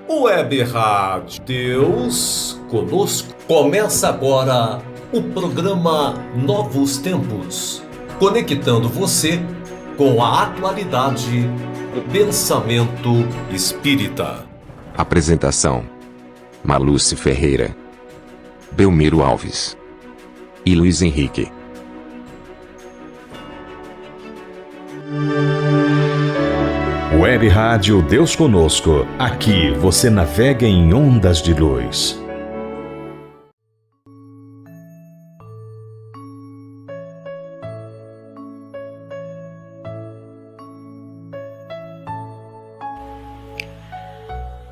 Web Rádio Deus Conosco. Começa agora o programa Novos Tempos, conectando você com a atualidade do pensamento espírita. Apresentação: Marluce Ferreira, Belmiro Alves e Luiz Henrique. Web Rádio Deus Conosco. Aqui você navega em ondas de luz.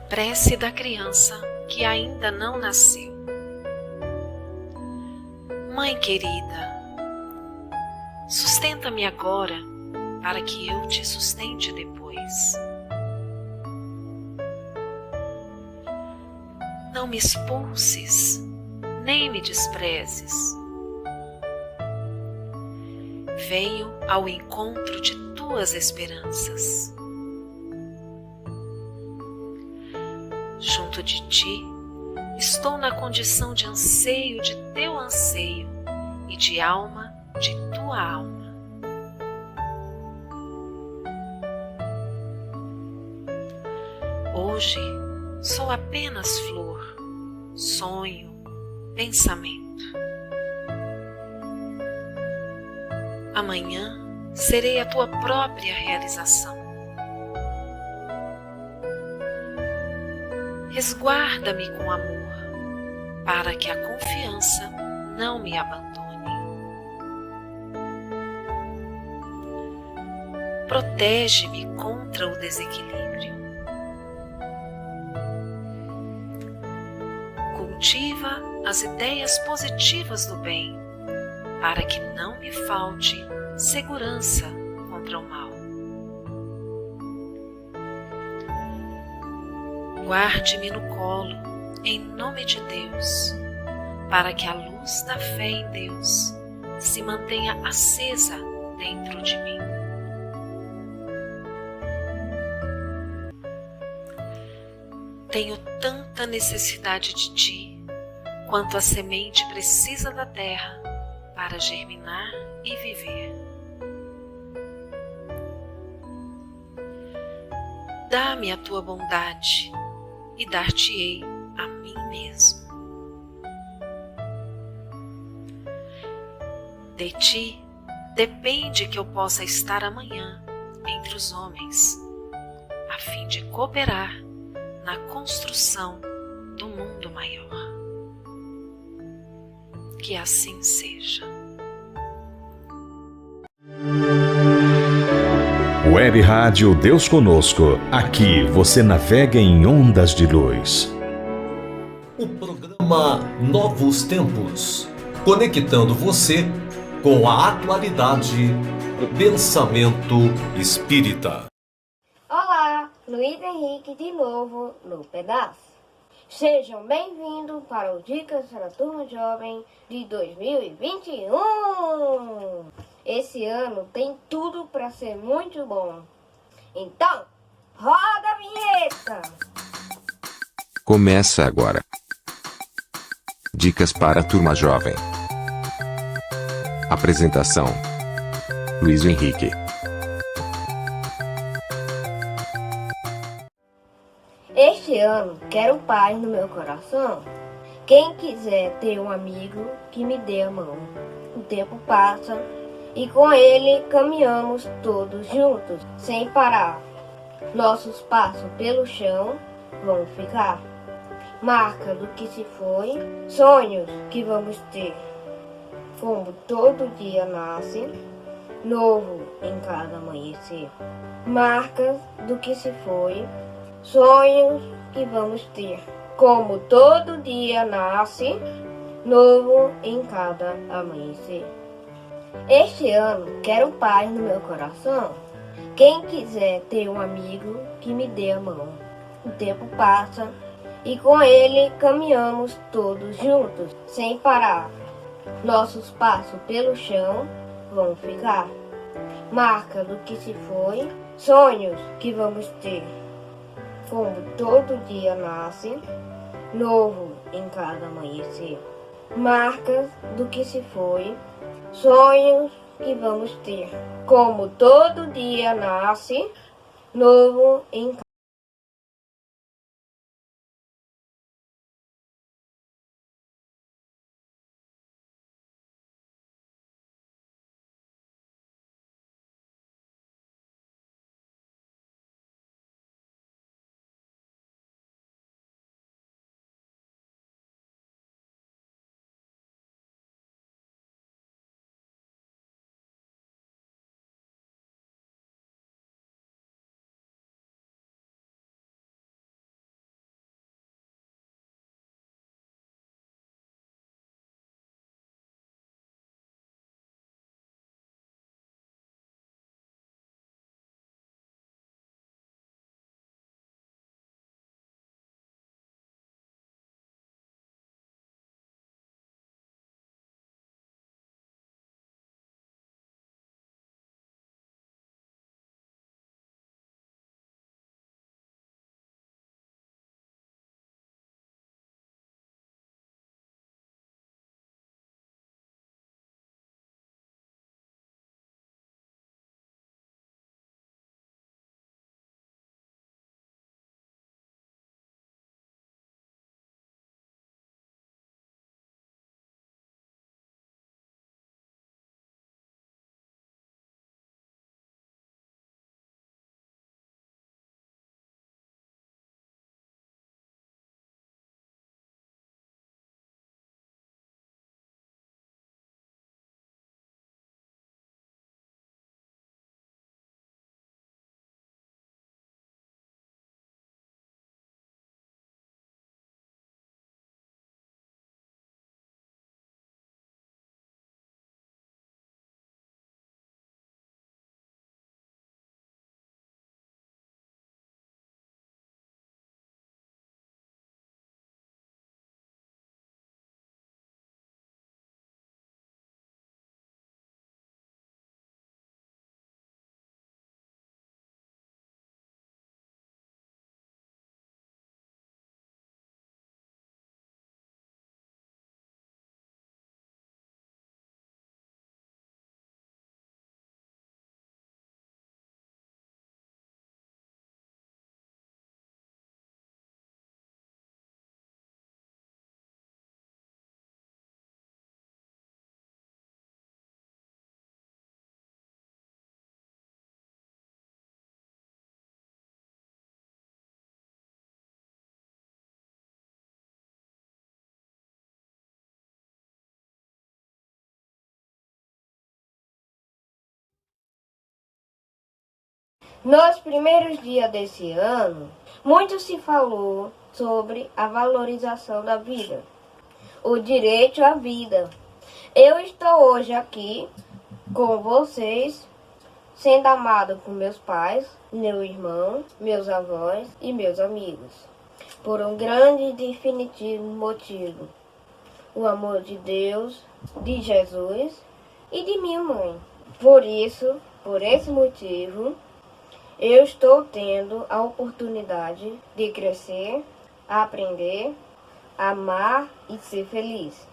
Prece da criança que ainda não nasceu. Mãe querida, sustenta-me agora para que eu te sustente depois. Não me expulses, nem me desprezes. Venho ao encontro de tuas esperanças. Junto de ti, estou na condição de anseio de teu anseio e de alma de tua alma. Hoje sou apenas flor, sonho, pensamento. Amanhã serei a tua própria realização. Resguarda-me com amor, para que a confiança não me abandone. Protege-me contra o desequilíbrio. Cultiva as ideias positivas do bem, para que não me falte segurança contra o mal. Guarde-me no colo, em nome de Deus, para que a luz da fé em Deus se mantenha acesa dentro de mim. Tenho tanta necessidade de ti, quanto a semente precisa da terra para germinar e viver. Dá-me a tua bondade e dar-te-ei a mim mesmo. De ti depende que eu possa estar amanhã entre os homens, a fim de cooperar na construção do mundo maior. Que assim seja. Web Rádio Deus Conosco. Aqui você navega em ondas de luz. O programa Novos Tempos, conectando você com a atualidade do pensamento espírita. Olá, Luiz Henrique de novo no pedaço. Sejam bem-vindos para o Dicas para a Turma Jovem de 2021. Esse ano tem tudo para ser muito bom. Então, roda a vinheta! Começa agora. Dicas para a Turma Jovem. Apresentação: Luiz Henrique. Este ano quero paz no meu coração. Quem quiser ter um amigo que me dê a mão. O tempo passa e com ele caminhamos todos juntos, sem parar. Nossos passos pelo chão vão ficar. Marca do que se foi, sonhos que vamos ter. Como todo dia nasce, novo em cada amanhecer. Marcas do que se foi, sonhos que vamos ter. Como todo dia nasce, novo em cada amanhecer. Este ano quero paz no meu coração. Quem quiser ter um amigo que me dê a mão. O tempo passa e com ele caminhamos todos juntos, sem parar. Nossos passos pelo chão vão ficar. Marca do que se foi, sonhos que vamos ter. como todo dia nasce, novo em cada amanhecer. Marcas do que se foi, sonhos que vamos ter, como todo dia nasce, novo em cada. Nos primeiros dias desse ano, muito se falou sobre a valorização da vida, o direito à vida. Eu estou hoje aqui com vocês, sendo amado por meus pais, meu irmão, meus avós e meus amigos, por um grande e definitivo motivo: o amor de Deus, de Jesus e de minha mãe. Por esse motivo, eu estou tendo a oportunidade de crescer, aprender, amar e ser feliz.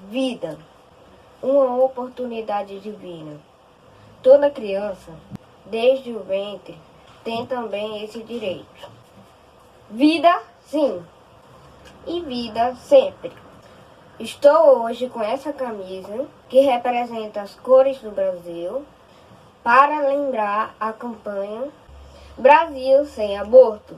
Vida, uma oportunidade divina. Toda criança, desde o ventre, tem também esse direito. Vida, sim, e vida sempre. Estou hoje com essa camisa que representa as cores do Brasil, para lembrar a campanha Brasil Sem Aborto.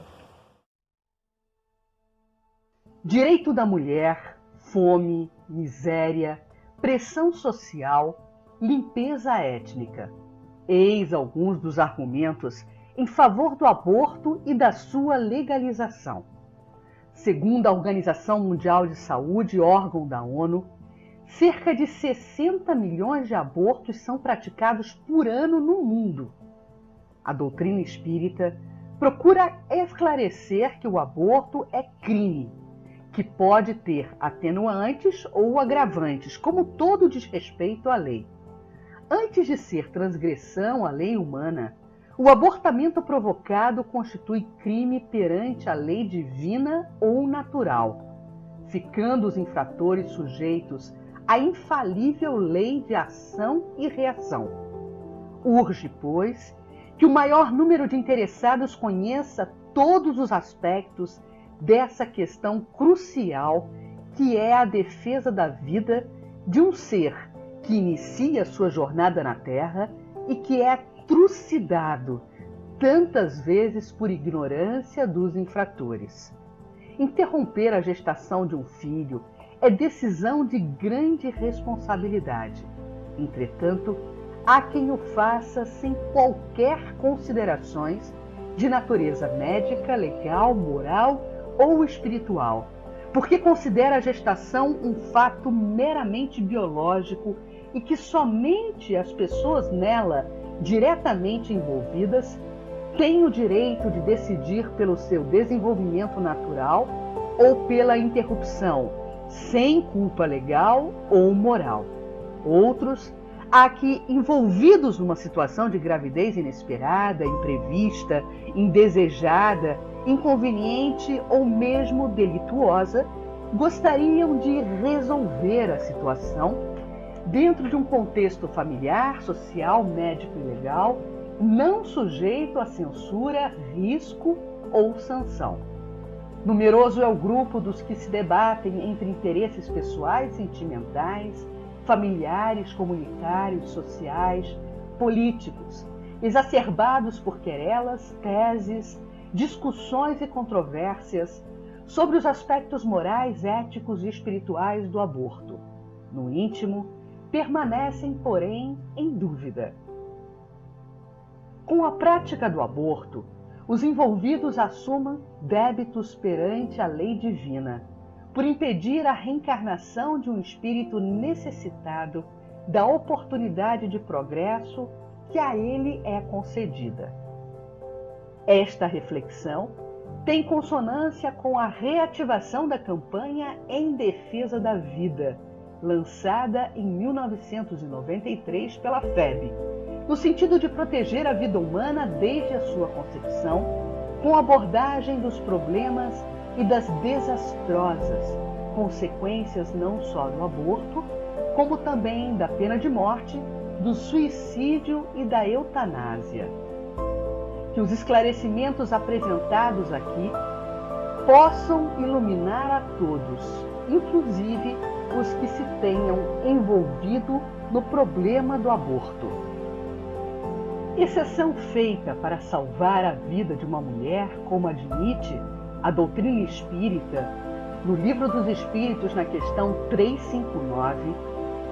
Direito da mulher, fome, miséria, pressão social, limpeza étnica. Eis alguns dos argumentos em favor do aborto e da sua legalização. Segundo a Organização Mundial de Saúde, órgão da ONU, cerca de 60 milhões de abortos são praticados por ano no mundo. A doutrina espírita procura esclarecer que o aborto é crime, que pode ter atenuantes ou agravantes, como todo desrespeito à lei. Antes de ser transgressão à lei humana, O abortamento provocado constitui crime perante a lei divina ou natural, ficando os infratores sujeitos à infalível lei de ação e reação. Urge, pois, que o maior número de interessados conheça todos os aspectos dessa questão crucial que é a defesa da vida de um ser que inicia sua jornada na Terra e que é trucidado tantas vezes por ignorância dos infratores. Interromper a gestação de um filho é decisão de grande responsabilidade. Entretanto, há quem o faça sem qualquer considerações de natureza médica, legal, moral ou espiritual, porque considera a gestação um fato meramente biológico e que somente as pessoas nela diretamente envolvidas têm o direito de decidir pelo seu desenvolvimento natural ou pela interrupção, sem culpa legal ou moral. Outros, há que, envolvidos numa situação de gravidez inesperada, imprevista, indesejada, inconveniente ou mesmo delituosa, gostariam de resolver a situação dentro de um contexto familiar, social, médico e legal, não sujeito a censura, risco ou sanção. Numeroso é o grupo dos que se debatem entre interesses pessoais, sentimentais, familiares, comunitários, sociais, políticos, exacerbados por querelas, teses, discussões e controvérsias sobre os aspectos morais, éticos e espirituais do aborto. No íntimo, permanecem, porém, em dúvida. Com a prática do aborto, os envolvidos assumam débitos perante a lei divina, por impedir a reencarnação de um espírito necessitado da oportunidade de progresso que a ele é concedida. Esta reflexão tem consonância com a reativação da campanha em defesa da vida, lançada em 1993 pela FEB, no sentido de proteger a vida humana desde a sua concepção, com abordagem dos problemas e das desastrosas consequências não só do aborto, como também da pena de morte, do suicídio e da eutanásia. Que os esclarecimentos apresentados aqui possam iluminar a todos, inclusive os que se tenham envolvido no problema do aborto. Exceção feita para salvar a vida de uma mulher, como admite a doutrina espírita, no Livro dos Espíritos, na questão 359,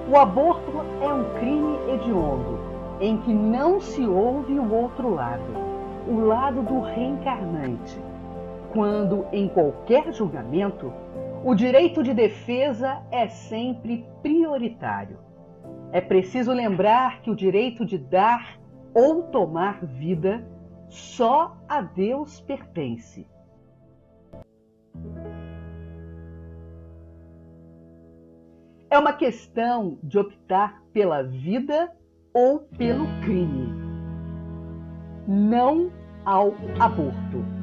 o aborto é um crime hediondo, em que não se ouve o outro lado, o lado do reencarnante, quando, em qualquer julgamento, o direito de defesa é sempre prioritário. É preciso lembrar que o direito de dar ou tomar vida só a Deus pertence. É uma questão de optar pela vida ou pelo crime, não ao aborto.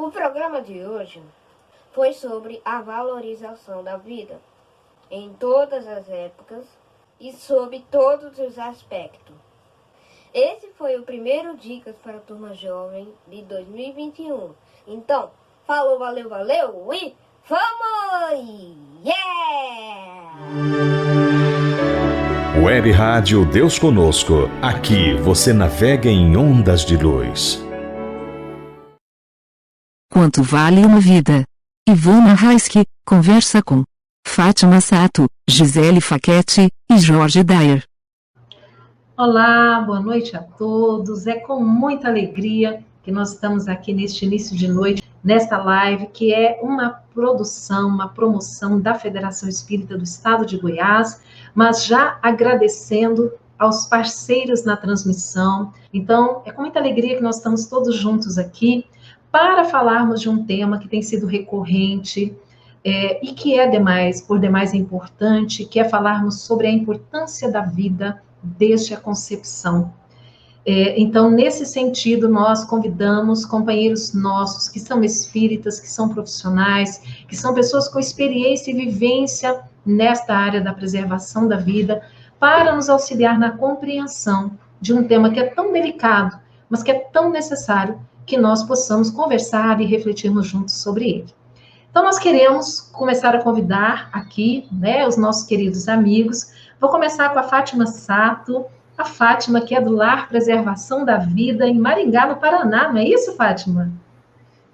O programa de hoje foi sobre a valorização da vida em todas as épocas e sob todos os aspectos. Esse foi o primeiro Dicas para a Turma Jovem de 2021. Então, falou, valeu, valeu e vamos! Yeah! Web Rádio Deus Conosco. Aqui você navega em ondas de luz. Quanto vale uma vida? Ivana Raiski conversa com Fátima Sato, Gisele Facchetti e Jorge Dyer. Olá, boa noite a todos. É com muita alegria que nós estamos aqui neste início de noite, nesta live, que é uma produção, uma promoção da Federação Espírita do Estado de Goiás, mas já agradecendo aos parceiros na transmissão. Então, é com muita alegria que nós estamos todos juntos aqui para falarmos de um tema que tem sido recorrente e que é por demais importante, que é falarmos sobre a importância da vida desde a concepção. Então, nesse sentido, nós convidamos companheiros nossos que são espíritas, que são profissionais, que são pessoas com experiência e vivência nesta área da preservação da vida, para nos auxiliar na compreensão de um tema que é tão delicado, mas que é tão necessário que nós possamos conversar e refletirmos juntos sobre ele. Então, nós queremos começar a convidar aqui, os nossos queridos amigos. Vou começar com a Fátima Sato, a Fátima, que é do Lar Preservação da Vida, em Maringá, no Paraná, não é isso, Fátima?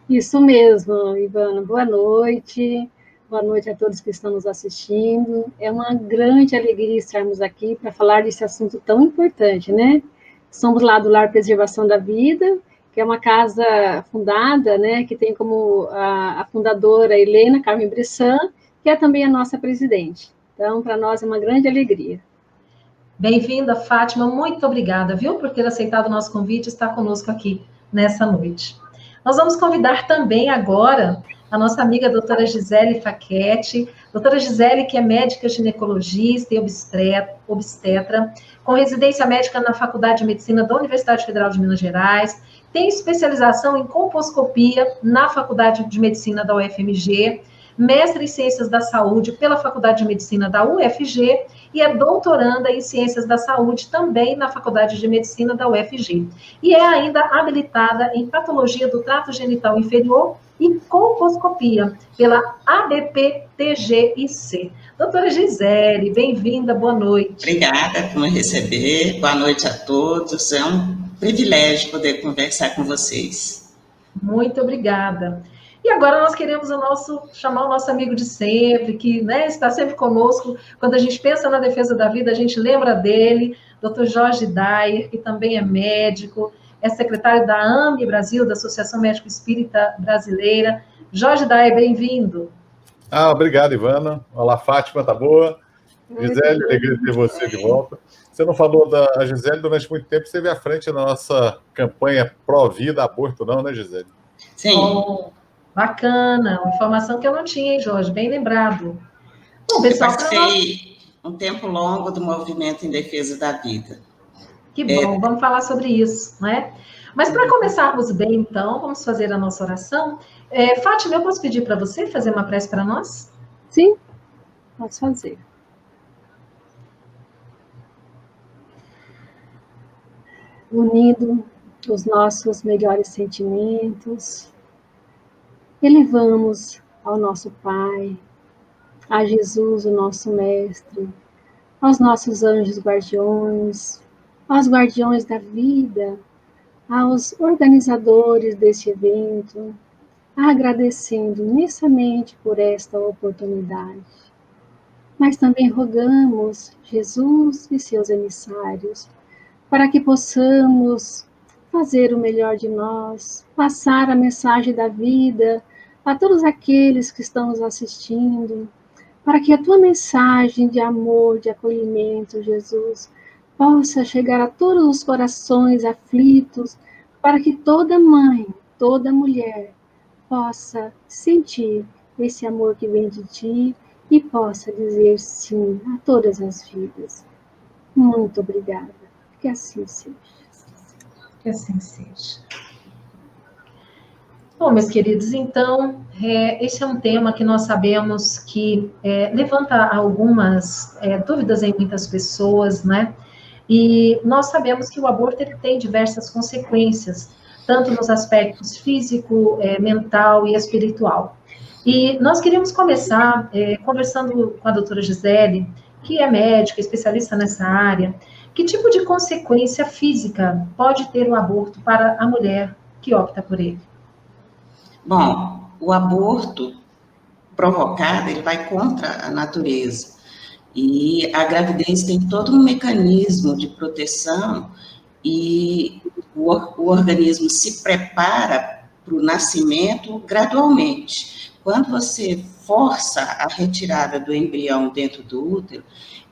Isso mesmo, Ivana. Boa noite a todos que estão nos assistindo. É uma grande alegria estarmos aqui para falar desse assunto tão importante, né? Somos lá do Lar Preservação da Vida, que é uma casa fundada, que tem como a fundadora Helena Carmen Bressan, que é também a nossa presidente. Então, para nós é uma grande alegria. Bem-vinda, Fátima. Muito obrigada, viu, por ter aceitado o nosso convite e estar conosco aqui nessa noite. Nós vamos convidar também agora a nossa amiga doutora Gisele Facchetti. Doutora Gisele, que é médica ginecologista e obstetra, com residência médica na Faculdade de Medicina da Universidade Federal de Minas Gerais, tem especialização em colposcopia na Faculdade de Medicina da UFMG, mestre em Ciências da Saúde pela Faculdade de Medicina da UFG e é doutoranda em Ciências da Saúde também na Faculdade de Medicina da UFG. E é ainda habilitada em Patologia do Trato Genital Inferior e colposcopia pela ABPTGIC. Doutora Gisele, bem-vinda, boa noite. Obrigada por me receber, boa noite a todos, é um privilégio poder conversar com vocês. Muito obrigada. E agora nós queremos chamar o nosso amigo de sempre, que está sempre conosco. Quando a gente pensa na defesa da vida, a gente lembra dele, Dr. Jorge Dyer, que também é médico, é secretário da AME Brasil, da Associação Médico Espírita Brasileira. Jorge Dyer, bem-vindo. Obrigado, Ivana. Olá, Fátima, tá boa? Gisele, alegria de ter você de volta. Você não falou da Gisele durante muito tempo, você esteve à frente da nossa campanha pró-vida, aborto não, né, Gisele? Sim. Bacana, uma informação que eu não tinha, hein, Jorge? Bem lembrado. Bom, pessoal, eu participei um tempo longo do movimento em defesa da vida. Que bom, vamos falar sobre isso, né? Mas para começarmos bem, então, vamos fazer a nossa oração. Fátima, eu posso pedir para você fazer uma prece para nós? Sim, posso fazer. Unindo os nossos melhores sentimentos, elevamos ao nosso Pai, a Jesus, o nosso Mestre, aos nossos anjos guardiões, aos guardiões da vida, aos organizadores deste evento, agradecendo imensamente por esta oportunidade. Mas também rogamos Jesus e seus emissários para que possamos fazer o melhor de nós, passar a mensagem da vida a todos aqueles que estão nos assistindo, para que a tua mensagem de amor, de acolhimento, Jesus, possa chegar a todos os corações aflitos, para que toda mãe, toda mulher possa sentir esse amor que vem de ti e possa dizer sim a todas as vidas. Muito obrigada. Que assim seja. Que assim seja. Bom, meus queridos, então, esse é um tema que nós sabemos que levanta algumas dúvidas em muitas pessoas, né? E nós sabemos que o aborto ele tem diversas consequências, tanto nos aspectos físico, mental e espiritual. E nós queríamos começar conversando com a doutora Gisele, que é médica, especialista nessa área, que tipo de consequência física pode ter o aborto para a mulher que opta por ele? Bom, o aborto provocado, ele vai contra a natureza. E a gravidez tem todo um mecanismo de proteção e o organismo se prepara para o nascimento gradualmente. Quando você força a retirada do embrião dentro do útero,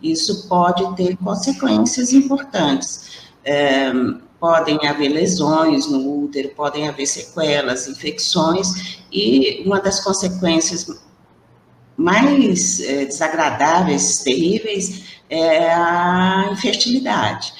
isso pode ter consequências importantes. Podem haver lesões no útero, podem haver sequelas, infecções, e uma das consequências mais desagradáveis, terríveis, é a infertilidade.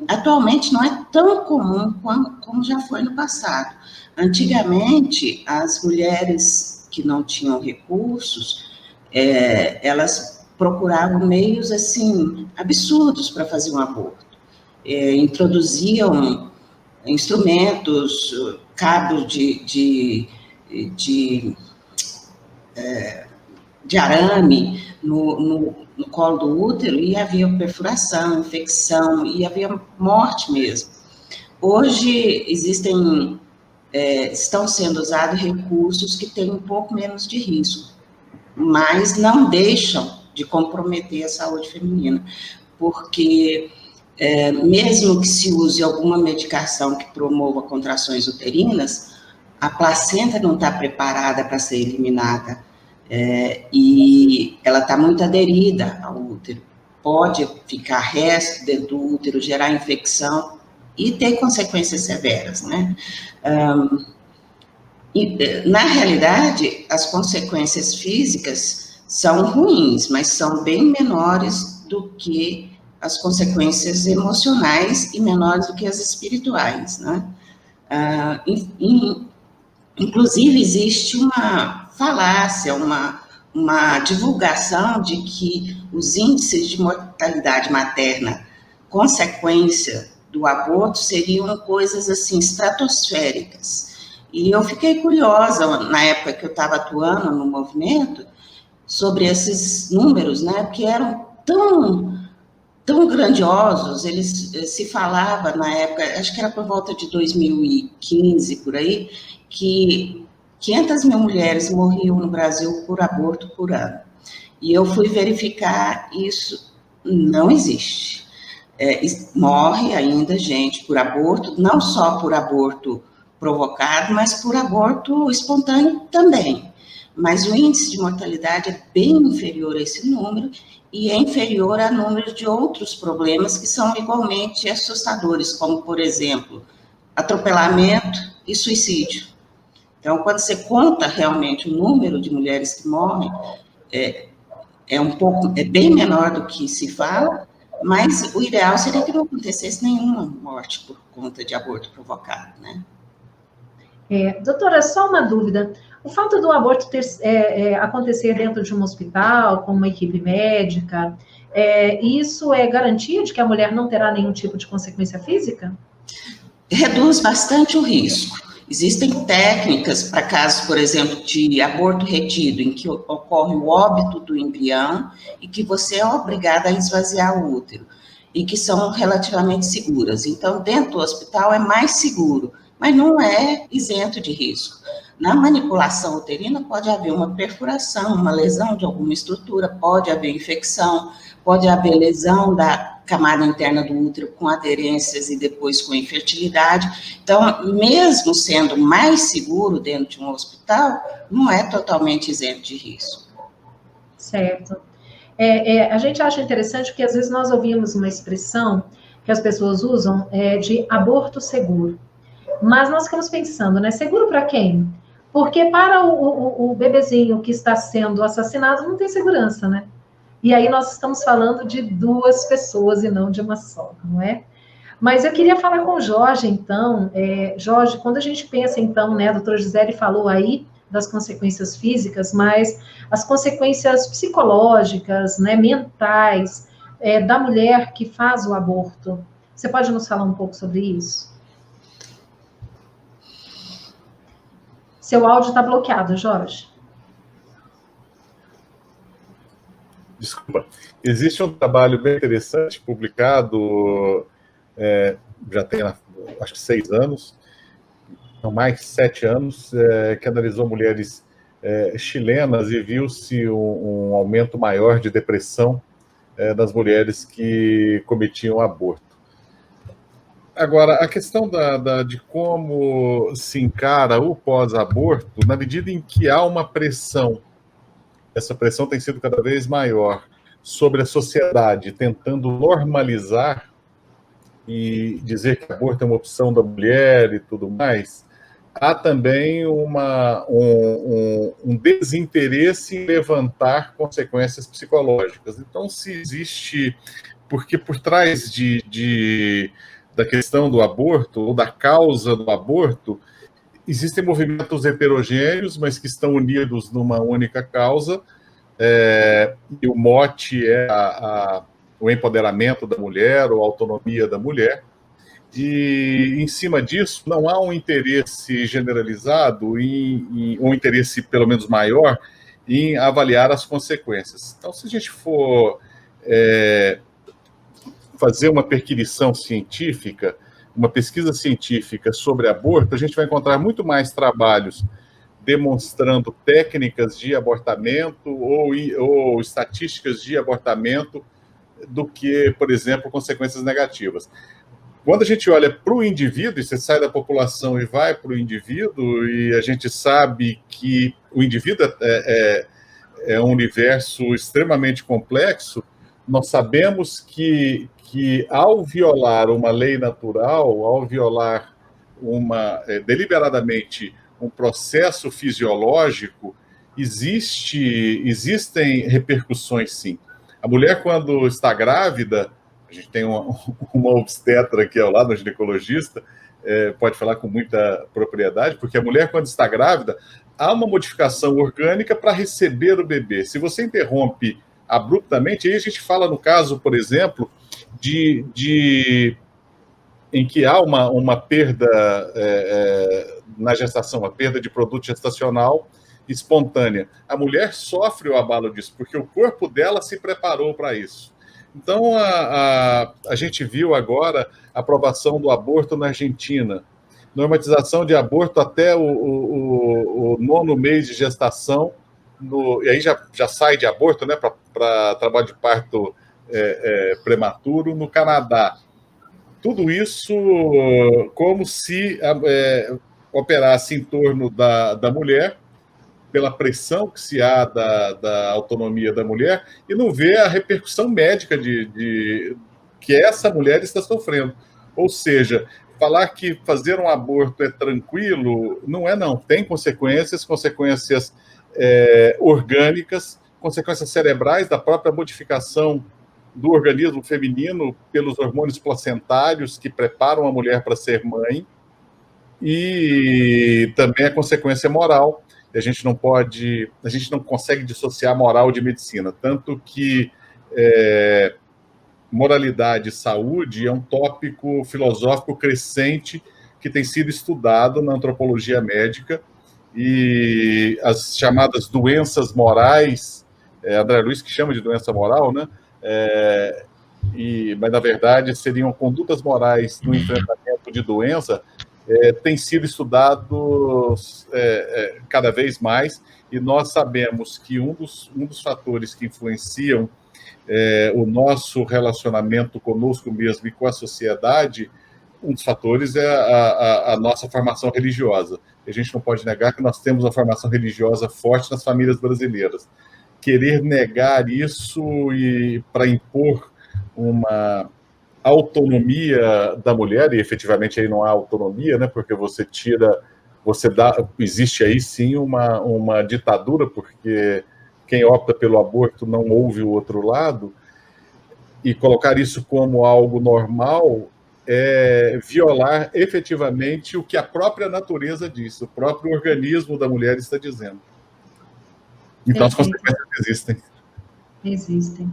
Atualmente não é tão comum como já foi no passado. Antigamente, as mulheres que não tinham recursos, elas procuravam meios, assim, absurdos para fazer um aborto. Introduziam instrumentos, cabos de arame no colo do útero, e havia perfuração, infecção, e havia morte mesmo. Hoje estão sendo usados recursos que têm um pouco menos de risco, mas não deixam de comprometer a saúde feminina, porque mesmo que se use alguma medicação que promova contrações uterinas, a placenta não está preparada para ser eliminada. E ela está muito aderida ao útero. Pode ficar resto dentro do útero, gerar infecção e ter consequências severas, né? Na realidade, as consequências físicas são ruins, mas são bem menores do que as consequências emocionais e menores do que as espirituais, né? Inclusive, existe uma falácia, uma divulgação de que os índices de mortalidade materna, consequência do aborto, seriam coisas assim estratosféricas. E eu fiquei curiosa, na época que eu estava atuando no movimento, sobre esses números, né, porque eram tão grandiosos. Eles se falava na época, acho que era por volta de 2015, por aí, que 500 mil mulheres morriam no Brasil por aborto por ano. E eu fui verificar, isso não existe. Morre ainda gente por aborto, não só por aborto provocado, mas por aborto espontâneo também. Mas o índice de mortalidade é bem inferior a esse número, e é inferior a número de outros problemas que são igualmente assustadores, como, por exemplo, atropelamento e suicídio. Então, quando você conta realmente o número de mulheres que morrem, é bem menor do que se fala, mas o ideal seria que não acontecesse nenhuma morte por conta de aborto provocado, né? Doutora, só uma dúvida. O fato do aborto acontecer dentro de um hospital, com uma equipe médica, isso é garantia de que a mulher não terá nenhum tipo de consequência física? Reduz bastante o risco. Existem técnicas para casos, por exemplo, de aborto retido, em que ocorre o óbito do embrião e que você é obrigada a esvaziar o útero, e que são relativamente seguras. Então, dentro do hospital é mais seguro, mas não é isento de risco. Na manipulação uterina pode haver uma perfuração, uma lesão de alguma estrutura, pode haver infecção, pode haver lesão da camada interna do útero com aderências e depois com infertilidade. Então, mesmo sendo mais seguro dentro de um hospital, não é totalmente isento de risco. Certo. A gente acha interessante porque às vezes nós ouvimos uma expressão que as pessoas usam de aborto seguro. Mas nós ficamos pensando, né? Seguro para quem? Porque para o bebezinho que está sendo assassinado não tem segurança, né? E aí nós estamos falando de duas pessoas e não de uma só, não é? Mas eu queria falar com o Jorge, então. Jorge, quando a gente pensa, então, né? A doutora Gisele falou aí das consequências físicas, mas as consequências psicológicas, né, mentais, da mulher que faz o aborto. Você pode nos falar um pouco sobre isso? Seu áudio está bloqueado, Jorge. Desculpa. Existe um trabalho bem interessante, publicado, já tem, acho que 6 anos, não mais 7 anos, que analisou mulheres chilenas e viu-se um aumento maior de depressão das mulheres que cometiam aborto. Agora, a questão de como se encara o pós-aborto, na medida em que há uma pressão, essa pressão tem sido cada vez maior sobre a sociedade, tentando normalizar e dizer que aborto é uma opção da mulher e tudo mais, há também um desinteresse em levantar consequências psicológicas. Então, se existe... Porque por trás da questão do aborto, ou da causa do aborto, existem movimentos heterogêneos, mas que estão unidos numa única causa, e o mote é o empoderamento da mulher, ou a autonomia da mulher, e em cima disso não há um interesse generalizado, ou um interesse pelo menos maior, em avaliar as consequências. Então, se a gente for fazer uma perquisição científica, uma pesquisa científica sobre aborto, a gente vai encontrar muito mais trabalhos demonstrando técnicas de abortamento ou estatísticas de abortamento do que, por exemplo, consequências negativas. Quando a gente olha para o indivíduo, e você sai da população e vai para o indivíduo, e a gente sabe que o indivíduo é um universo extremamente complexo, nós sabemos que ao violar uma lei natural, ao violar deliberadamente um processo fisiológico, existem repercussões, sim. A mulher, quando está grávida, a gente tem uma obstetra aqui ao lado, um ginecologista, pode falar com muita propriedade, porque a mulher, quando está grávida, há uma modificação orgânica para receber o bebê. Se você interrompe abruptamente, aí a gente fala no caso, por exemplo, em que há uma perda na gestação, uma perda de produto gestacional espontânea. A mulher sofre o abalo disso, porque o corpo dela se preparou para isso. Então, a gente viu agora a aprovação do aborto na Argentina, normatização de aborto até o 9º mês de gestação, e aí já sai de aborto, né, para trabalho de parto prematuro no Canadá. Tudo isso como se operasse em torno da mulher, pela pressão que se há da autonomia da mulher, e não vê a repercussão médica que essa mulher está sofrendo. Ou seja, falar que fazer um aborto é tranquilo, não. Tem consequências orgânicas, consequências cerebrais da própria modificação do organismo feminino pelos hormônios placentários que preparam a mulher para ser mãe, e também a consequência moral. A gente não consegue dissociar moral de medicina, tanto que moralidade e saúde é um tópico filosófico crescente que tem sido estudado na antropologia médica, e as chamadas doenças morais, André Luiz que chama de doença moral, né? Mas na verdade seriam condutas morais no enfrentamento de doença, tem sido estudados cada vez mais, e nós sabemos que um dos fatores que influenciam o nosso relacionamento conosco mesmo e com a sociedade, um dos fatores é a nossa formação religiosa. A gente não pode negar que nós temos uma formação religiosa forte nas famílias brasileiras. Querer negar isso para impor uma autonomia da mulher, e efetivamente aí não há autonomia, né, porque existe aí sim uma ditadura, porque quem opta pelo aborto não ouve o outro lado, e colocar isso como algo normal é violar efetivamente o que a própria natureza diz, o próprio organismo da mulher está dizendo. Então as consequências existem. Existem.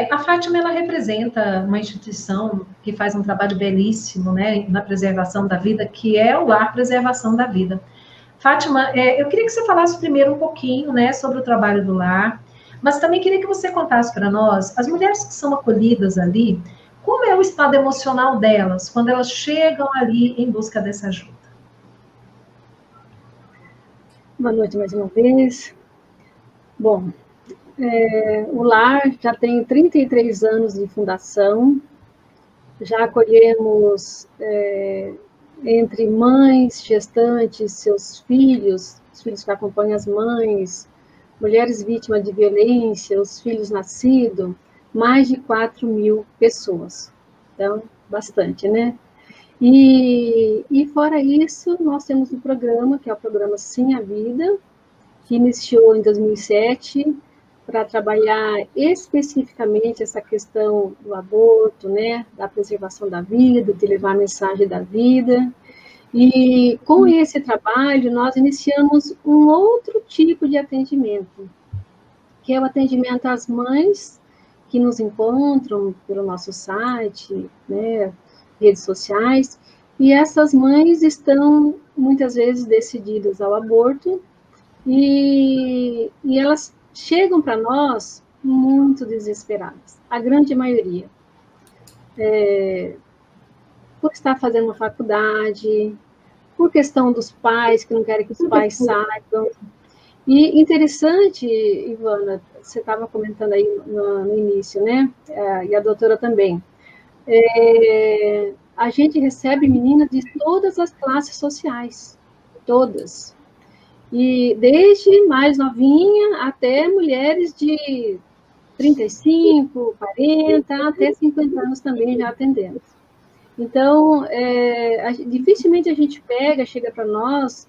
A Fátima, ela representa uma instituição que faz um trabalho belíssimo, né, na preservação da vida, que é o Lar Preservação da Vida. Fátima, eu queria que você falasse primeiro um pouquinho, né, sobre o trabalho do lar, Mas também queria que você contasse para nós, as mulheres que são acolhidas ali, como é o estado emocional delas quando elas chegam ali em busca dessa ajuda? Boa noite mais uma vez. Bom, o lar já tem 33 anos de fundação, já acolhemos entre mães, gestantes, seus filhos, os filhos que acompanham as mães, mulheres vítimas de violência, os filhos nascidos, mais de 4.000 pessoas. Então, bastante, né? E fora isso, nós temos um programa, que é o programa Sim à Vida, que iniciou em 2007, para trabalhar especificamente essa questão do aborto, né, da preservação da vida, de levar a mensagem da vida. E com esse trabalho, nós iniciamos um outro tipo de atendimento, que é o atendimento às mães que nos encontram pelo nosso site, né, redes sociais, e essas mães estão muitas vezes decididas ao aborto, e elas chegam para nós muito desesperadas, a grande maioria, por estar fazendo uma faculdade, por questão dos pais, que não querem que os pais saibam. E interessante, Ivana, você estava comentando aí no início, né? E a doutora também. A gente recebe meninas de todas as classes sociais, todas. E desde mais novinha até mulheres de 35, 40, até 50 anos também já atendemos. Então, dificilmente a gente chega para nós,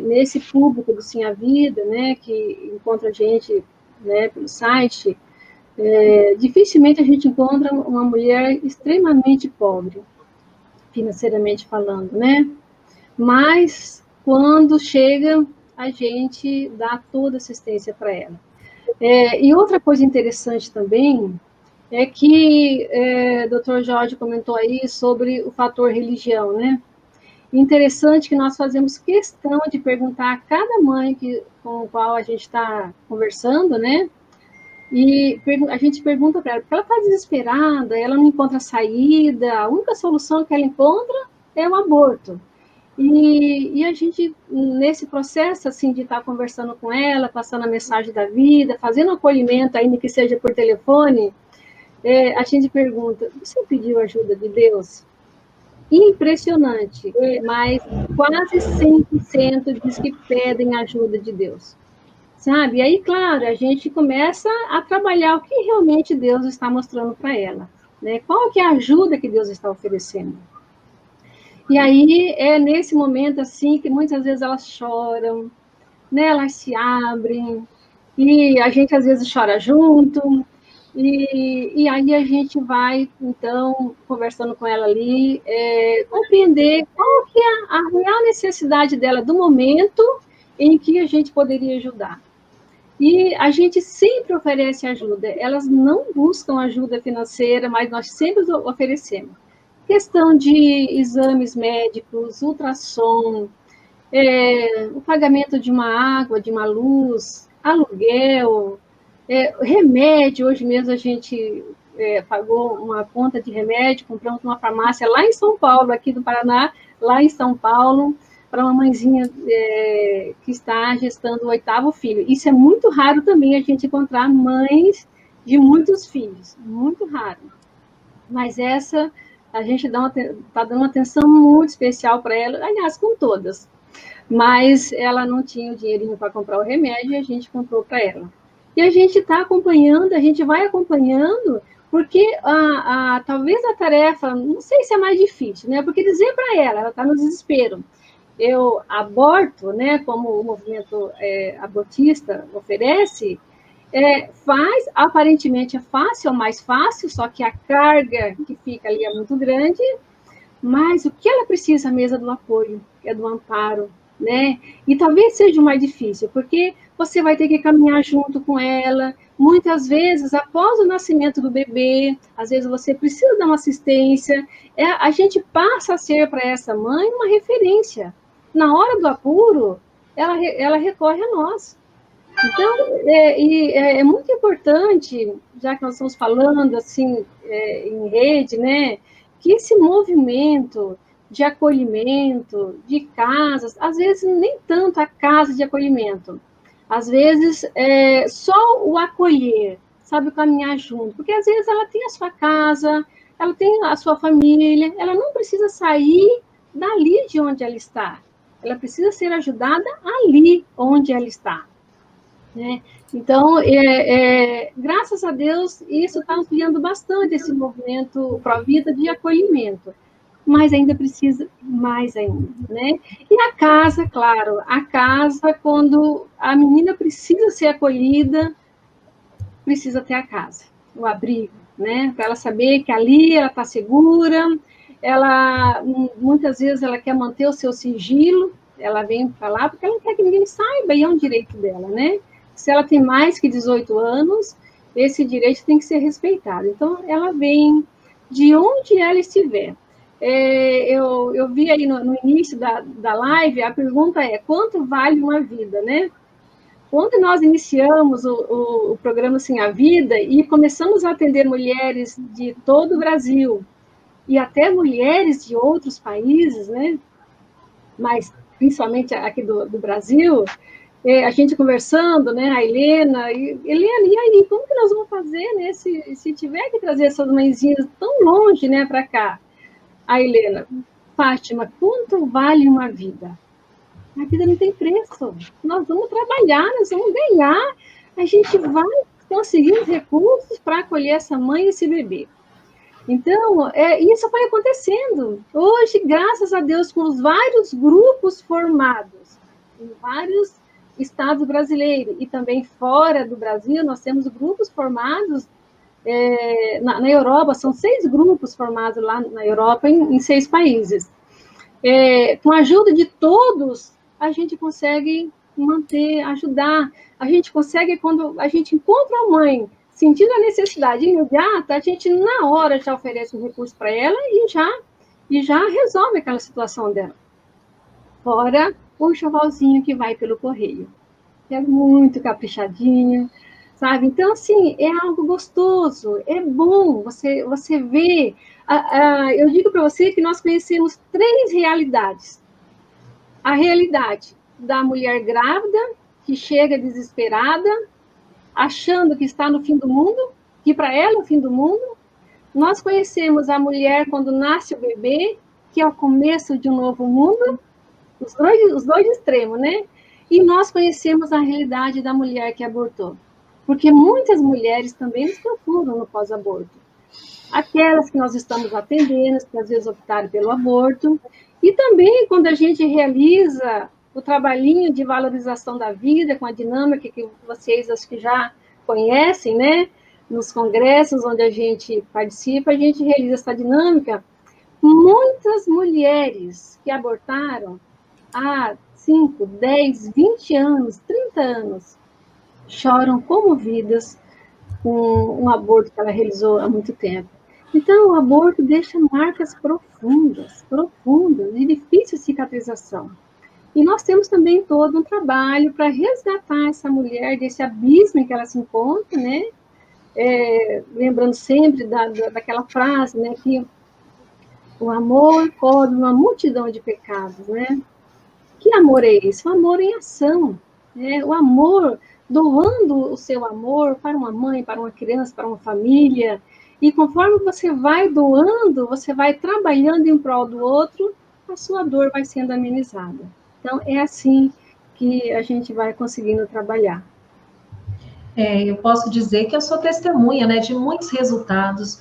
nesse público do Sim à Vida, né, que encontra a gente, né, pelo site, dificilmente a gente encontra uma mulher extremamente pobre, financeiramente falando, né? Mas, quando chega, a gente dá toda assistência para ela. E outra coisa interessante também é que o Dr. Jorge comentou aí sobre o fator religião, né? Interessante que nós fazemos questão de perguntar a cada mãe com a qual a gente está conversando, né? E a gente pergunta para ela, porque ela está desesperada, ela não encontra saída, a única solução que ela encontra é o aborto. E a gente, nesse processo, assim, de estar conversando com ela, passando a mensagem da vida, fazendo acolhimento, ainda que seja por telefone, a gente pergunta, você pediu ajuda de Deus? Impressionante, mas quase 100% diz que pedem ajuda de Deus, sabe? E aí, claro, a gente começa a trabalhar o que realmente Deus está mostrando para ela, né? Qual que é a ajuda que Deus está oferecendo? E aí, é nesse momento, assim, que muitas vezes elas choram, né? Elas se abrem, e a gente, às vezes, chora junto, e aí a gente vai, então, conversando com ela ali, compreender qual que é a real necessidade dela do momento em que a gente poderia ajudar. E a gente sempre oferece ajuda, elas não buscam ajuda financeira, mas nós sempre oferecemos. Questão de exames médicos, ultrassom, o pagamento de uma água, de uma luz, aluguel, remédio. Hoje mesmo a gente pagou uma conta de remédio, compramos numa farmácia lá em São Paulo, aqui do Paraná, lá em São Paulo, para uma mãezinha que está gestando o 8º filho. Isso é muito raro também, a gente encontrar mães de muitos filhos, muito raro. Mas essa, a gente está dando uma atenção muito especial para ela, aliás, com todas. Mas ela não tinha o dinheirinho para comprar o remédio e a gente comprou para ela. E a gente está acompanhando, a gente vai acompanhando, porque talvez a tarefa, não sei se é mais difícil, né? Porque dizer para ela está no desespero, eu aborto, né? Como o movimento abortista oferece, aparentemente é fácil, é mais fácil, só que a carga que fica ali é muito grande, mas o que ela precisa mesmo é do apoio, é do amparo, né? E talvez seja o mais difícil, porque você vai ter que caminhar junto com ela, muitas vezes, após o nascimento do bebê, às vezes você precisa dar uma assistência, a gente passa a ser para essa mãe uma referência. Na hora do apuro, ela recorre a nós. Então, é muito importante, já que nós estamos falando assim em rede, né, que esse movimento de acolhimento, de casas, às vezes nem tanto a casa de acolhimento, às vezes só o acolher, sabe, o caminhar junto, porque às vezes ela tem a sua casa, ela tem a sua família, ela não precisa sair dali de onde ela está, ela precisa ser ajudada ali onde ela está. Né? Então, graças a Deus, isso está ampliando bastante esse movimento pró-vida de acolhimento, mas ainda precisa mais ainda, né? E a casa, claro, a casa, quando a menina precisa ser acolhida, precisa ter a casa, o abrigo, né? Para ela saber que ali ela está segura, ela, muitas vezes, ela quer manter o seu sigilo, ela vem para lá porque ela não quer que ninguém saiba, e é um direito dela, né? Se ela tem mais que 18 anos, esse direito tem que ser respeitado. Então, ela vem de onde ela estiver. Eu vi aí no início da live, a pergunta é, quanto vale uma vida, né? Quando nós iniciamos o programa Sim a Vida e começamos a atender mulheres de todo o Brasil e até mulheres de outros países, né? Mas principalmente aqui do Brasil, a gente conversando, né, a Helena, e aí, como que nós vamos fazer, né, se tiver que trazer essas mãezinhas tão longe, né, para cá? A Helena, Fátima, quanto vale uma vida? A vida não tem preço, nós vamos trabalhar, nós vamos ganhar, a gente vai conseguir os recursos para acolher essa mãe e esse bebê. Então, isso foi acontecendo. Hoje, graças a Deus, com os vários grupos formados, em vários estados brasileiros e também fora do Brasil, nós temos grupos formados na Europa, são 6 grupos formados lá na Europa, em 6 países. Com a ajuda de todos, a gente consegue manter, ajudar, a gente consegue, quando a gente encontra a mãe sentindo a necessidade imediata, a gente na hora já oferece um recurso para ela e já resolve aquela situação dela. Fora o enxovalzinho que vai pelo correio. É muito caprichadinho, sabe? Então, assim, é algo gostoso, é bom você ver. Eu digo para você que nós conhecemos 3 realidades. A realidade da mulher grávida, que chega desesperada, achando que está no fim do mundo, que para ela é o fim do mundo. Nós conhecemos a mulher quando nasce o bebê, que é o começo de um novo mundo, os dois extremos, né? E nós conhecemos a realidade da mulher que abortou. Porque muitas mulheres também nos procuram no pós-aborto. Aquelas que nós estamos atendendo, que às vezes optaram pelo aborto. E também quando a gente realiza o trabalhinho de valorização da vida, com a dinâmica que vocês acho que já conhecem, né? Nos congressos onde a gente participa, a gente realiza essa dinâmica. Muitas mulheres que abortaram há 5, 10, 20 anos, 30 anos, choram comovidas com um aborto que ela realizou há muito tempo. Então, o aborto deixa marcas profundas, de difícil cicatrização. E nós temos também todo um trabalho para resgatar essa mulher desse abismo em que ela se encontra, né? Lembrando sempre daquela frase, né, que o amor cobre uma multidão de pecados, né? Que amor é esse? O amor em ação, né? O amor doando o seu amor para uma mãe, para uma criança, para uma família. E conforme você vai doando, você vai trabalhando em prol do outro, a sua dor vai sendo amenizada. Então, é assim que a gente vai conseguindo trabalhar. Eu posso dizer que eu sou testemunha, né, de muitos resultados.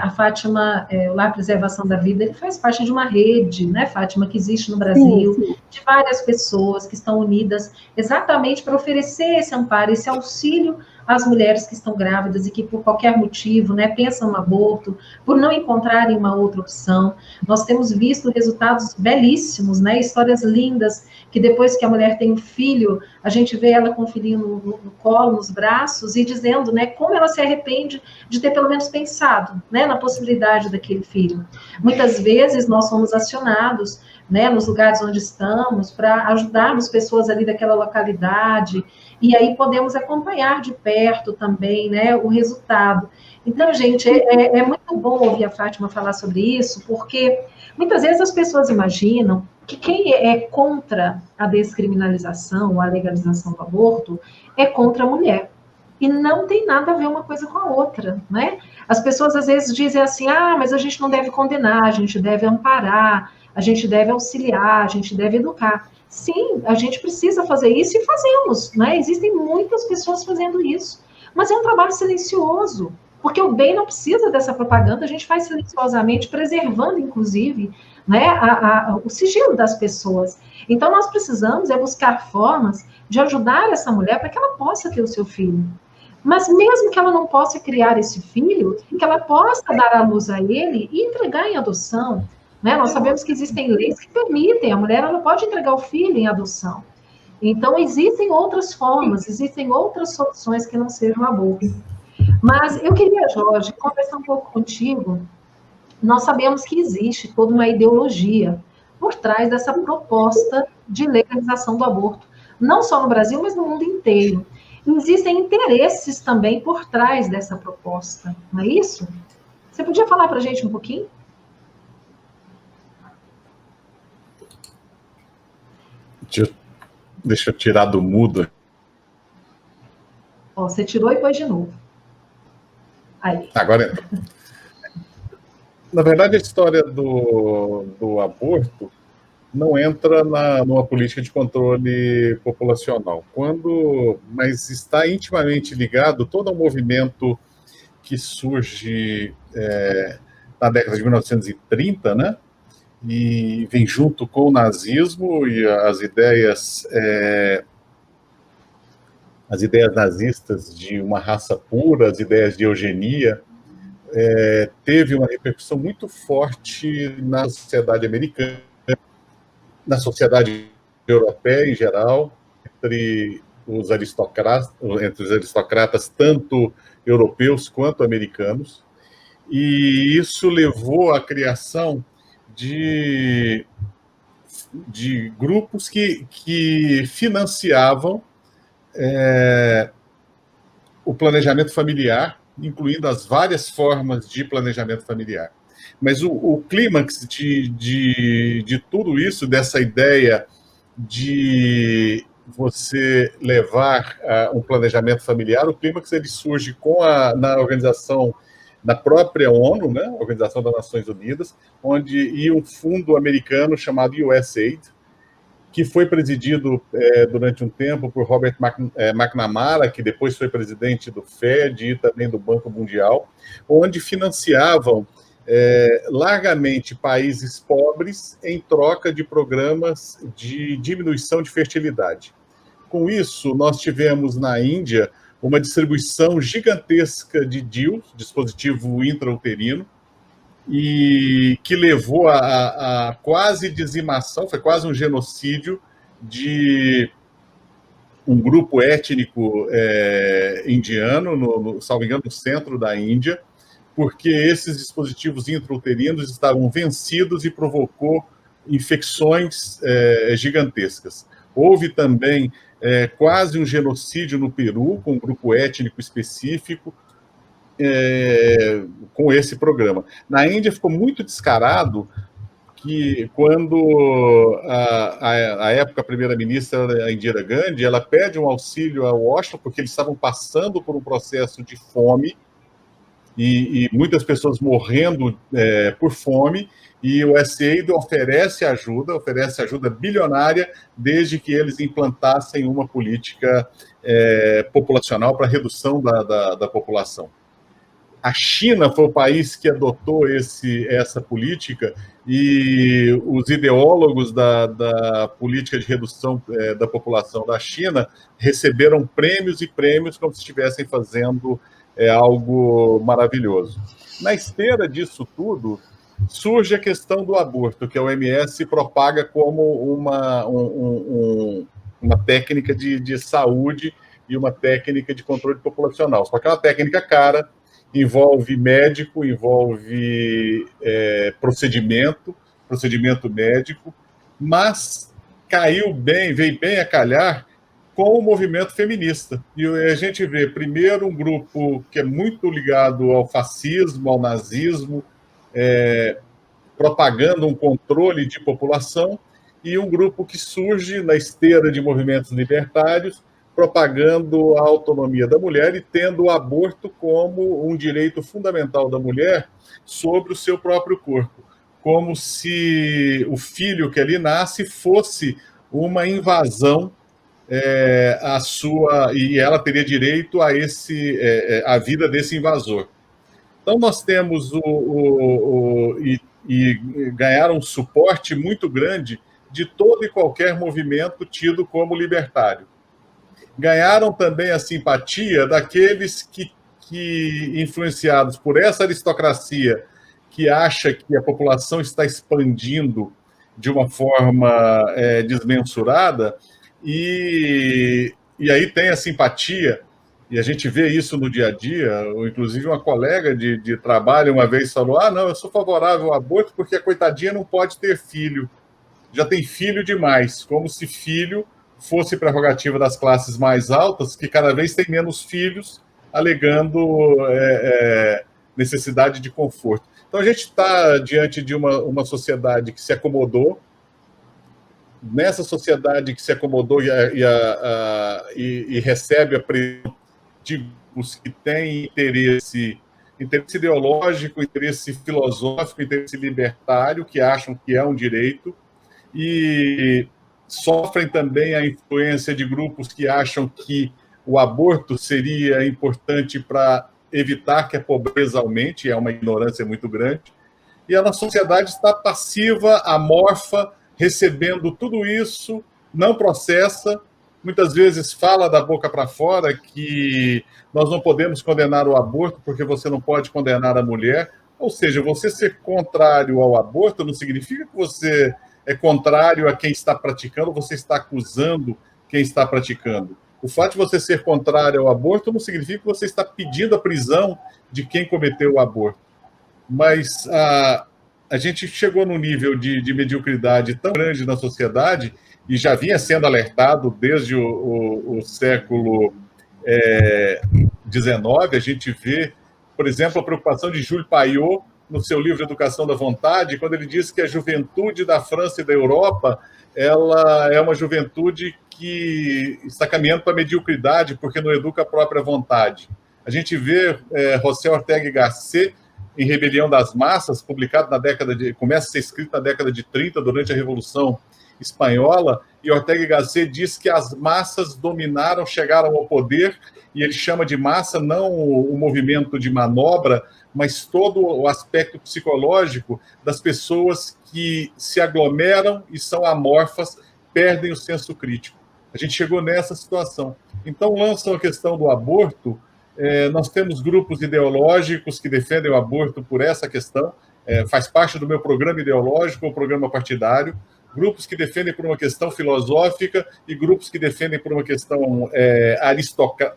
A Fátima, o Lar Preservação da Vida, ele faz parte de uma rede, né, Fátima, que existe no Brasil, sim. De várias pessoas que estão unidas exatamente para oferecer esse amparo, esse auxílio às mulheres que estão grávidas e que por qualquer motivo, né, pensam no aborto, por não encontrarem uma outra opção. Nós temos visto resultados belíssimos, né, histórias lindas, que depois que a mulher tem um filho, a gente vê ela com o filhinho no colo, nos braços, e dizendo, né, como ela se arrepende de ter pelo menos pensado, né, na possibilidade daquele filho. Muitas vezes nós somos acionados né, nos lugares onde estamos, para ajudarmos pessoas ali daquela localidade, e aí podemos acompanhar de perto também, né, o resultado. Então, gente, é muito bom ouvir a Fátima falar sobre isso, porque muitas vezes as pessoas imaginam que quem é contra a descriminalização, a legalização do aborto, é contra a mulher. E não tem nada a ver uma coisa com a outra, né? As pessoas às vezes dizem assim, mas a gente não deve condenar, a gente deve amparar, a gente deve auxiliar, a gente deve educar. Sim, a gente precisa fazer isso e fazemos, né? Existem muitas pessoas fazendo isso, mas é um trabalho silencioso, porque o bem não precisa dessa propaganda, a gente faz silenciosamente, preservando, inclusive, né, o sigilo das pessoas. Então, nós precisamos buscar formas de ajudar essa mulher para que ela possa ter o seu filho. Mas mesmo que ela não possa criar esse filho, que ela possa dar à luz a ele e entregar em adoção. Né? Nós sabemos que existem leis que permitem, a mulher ela pode entregar o filho em adoção. Então, existem outras formas, existem outras soluções que não sejam o aborto. Mas eu queria, Jorge, conversar um pouco contigo. Nós sabemos que existe toda uma ideologia por trás dessa proposta de legalização do aborto, não só no Brasil, mas no mundo inteiro. Existem interesses também por trás dessa proposta, não é isso? Você podia falar para a gente um pouquinho? Deixa eu tirar do mudo. Você tirou e pôs de novo. Aí. Agora entra. Na verdade, a história do aborto não entra numa política de controle populacional, mas está intimamente ligado todo ao movimento que surge na década de 1930, né? E vem junto com o nazismo e as ideias nazistas de uma raça pura, as ideias de eugenia, teve uma repercussão muito forte na sociedade americana, na sociedade europeia em geral, entre os aristocratas, tanto europeus quanto americanos, e isso levou à criação de grupos que financiavam o planejamento familiar, incluindo as várias formas de planejamento familiar. Mas o clímax de tudo isso, dessa ideia de você levar um planejamento familiar, o clímax ele surge na organização, na própria ONU, né, Organização das Nações Unidas, onde um fundo americano chamado USAID, que foi presidido durante um tempo por Robert McNamara, que depois foi presidente do FED e também do Banco Mundial, onde financiavam largamente países pobres em troca de programas de diminuição de fertilidade. Com isso, nós tivemos na Índia uma distribuição gigantesca de DIU, dispositivo intrauterino, e que levou a quase dizimação, foi quase um genocídio de um grupo étnico indiano, salvo engano, no centro da Índia, porque esses dispositivos intrauterinos estavam vencidos e provocou infecções gigantescas. Houve também quase um genocídio no Peru, com um grupo étnico específico, com esse programa. Na Índia ficou muito descarado que quando a época primeira-ministra Indira Gandhi, ela pede um auxílio a Washington, porque eles estavam passando por um processo de fome, e muitas pessoas morrendo por fome, e o USAID oferece ajuda bilionária, desde que eles implantassem uma política populacional para redução da população. A China foi o país que adotou essa política, e os ideólogos da política de redução da população da China receberam prêmios e prêmios como se estivessem fazendo algo maravilhoso. Na esteira disso tudo, surge a questão do aborto, que a OMS propaga como uma técnica de saúde e uma técnica de controle populacional. Só que é uma técnica cara, envolve médico, envolve procedimento médico, mas veio bem a calhar com o movimento feminista. E a gente vê, primeiro, um grupo que é muito ligado ao fascismo, ao nazismo, propagando um controle de população, e um grupo que surge na esteira de movimentos libertários, propagando a autonomia da mulher e tendo o aborto como um direito fundamental da mulher sobre o seu próprio corpo, como se o filho que ali nasce fosse uma invasão e ela teria direito a a vida desse invasor. Então nós temos e ganharam um suporte muito grande de todo e qualquer movimento tido como libertário. Ganharam também a simpatia daqueles que influenciados por essa aristocracia que acha que a população está expandindo de uma forma desmensurada, e aí tem a simpatia, e a gente vê isso no dia a dia. Inclusive uma colega de trabalho uma vez falou, não, eu sou favorável ao aborto porque a coitadinha não pode ter filho, já tem filho demais, como se filho fosse prerrogativa das classes mais altas, que cada vez tem menos filhos, alegando necessidade de conforto. Então a gente está diante de uma sociedade que se acomodou. Nessa sociedade que se acomodou e recebe a pressão de grupos que têm interesse ideológico, interesse filosófico, interesse libertário, que acham que é um direito, e sofrem também a influência de grupos que acham que o aborto seria importante para evitar que a pobreza aumente, é uma ignorância muito grande, e a nossa sociedade está passiva, amorfa, recebendo tudo isso, não processa, muitas vezes fala da boca para fora que nós não podemos condenar o aborto porque você não pode condenar a mulher. Ou seja, você ser contrário ao aborto não significa que você é contrário a quem está praticando, você está acusando quem está praticando. O fato de você ser contrário ao aborto não significa que você está pedindo a prisão de quem cometeu o aborto. Mas a gente chegou num nível de mediocridade tão grande na sociedade, e já vinha sendo alertado desde o século XIX. A gente vê, por exemplo, a preocupação de Júlio Payot, no seu livro Educação da Vontade, quando ele diz que a juventude da França e da Europa ela é uma juventude que está caminhando para a mediocridade, porque não educa a própria vontade. A gente vê José Ortega y Gasset, em Rebelião das Massas, publicado começa a ser escrito na década de 30, durante a Revolução Espanhola, e Ortega y Gasset diz que as massas dominaram, chegaram ao poder, e ele chama de massa não o movimento de manobra, mas todo o aspecto psicológico das pessoas que se aglomeram e são amorfas, perdem o senso crítico. A gente chegou nessa situação. Então lançam a questão do aborto. Nós temos grupos ideológicos que defendem o aborto por essa questão, faz parte do meu programa ideológico ou programa partidário, grupos que defendem por uma questão filosófica e grupos que defendem por uma questão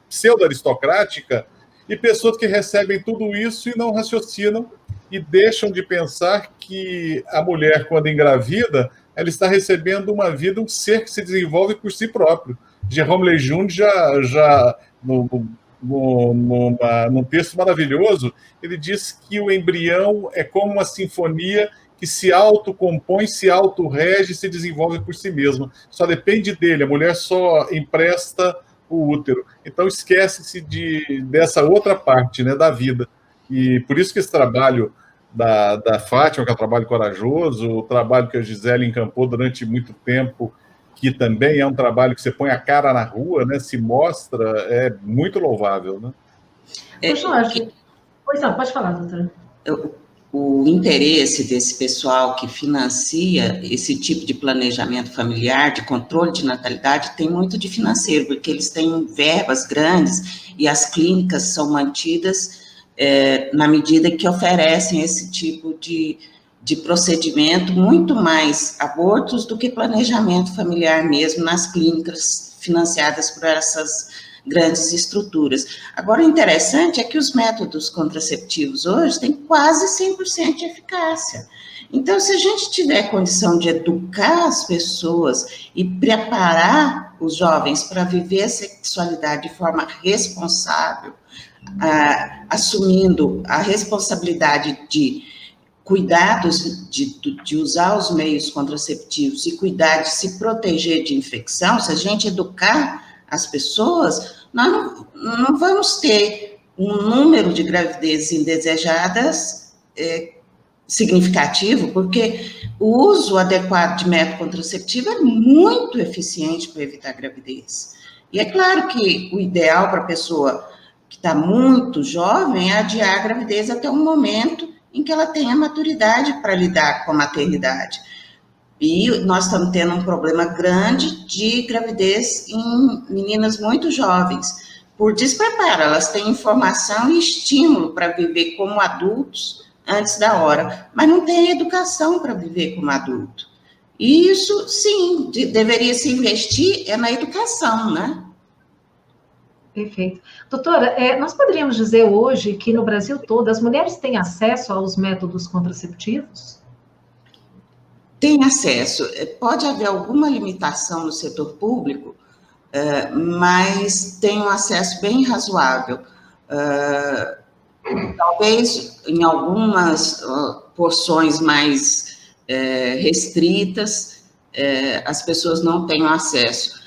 pseudo-aristocrática, e pessoas que recebem tudo isso e não raciocinam e deixam de pensar que a mulher, quando engravida, ela está recebendo uma vida, um ser que se desenvolve por si próprio. Jérôme Lejeune já num texto maravilhoso, ele diz que o embrião é como uma sinfonia que se autocompõe, se autorrege, se desenvolve por si mesma. Só depende dele, a mulher só empresta o útero. Então esquece-se dessa outra parte, né, da vida. E por isso que esse trabalho da Fátima, que é um trabalho corajoso, o trabalho que a Gisele encampou durante muito tempo, que também é um trabalho que você põe a cara na rua, né, se mostra, é muito louvável, né? Pois não, pode falar, doutora. O interesse desse pessoal que financia esse tipo de planejamento familiar, de controle de natalidade, tem muito de financeiro, porque eles têm verbas grandes e as clínicas são mantidas na medida que oferecem esse tipo de procedimento, muito mais abortos do que planejamento familiar mesmo nas clínicas financiadas por essas grandes estruturas. Agora, o interessante é que os métodos contraceptivos hoje têm quase 100% de eficácia. Então, se a gente tiver condição de educar as pessoas e preparar os jovens para viver a sexualidade de forma responsável, assumindo a responsabilidade de cuidados de usar os meios contraceptivos e cuidar de se proteger de infecção, se a gente educar as pessoas, nós não vamos ter um número de gravidezes indesejadas significativo, porque o uso adequado de método contraceptivo é muito eficiente para evitar gravidez. E é claro que o ideal para a pessoa que está muito jovem é adiar a gravidez até um momento em que ela tenha maturidade para lidar com a maternidade. E nós estamos tendo um problema grande de gravidez em meninas muito jovens, por despreparo. Elas têm informação e estímulo para viver como adultos antes da hora, mas não têm educação para viver como adulto. E isso, sim, deveria se investir na educação, né? Perfeito. Doutora, nós poderíamos dizer hoje que no Brasil todo as mulheres têm acesso aos métodos contraceptivos? Tem acesso. Pode haver alguma limitação no setor público, mas tem um acesso bem razoável. Talvez em algumas porções mais restritas, as pessoas não tenham acesso.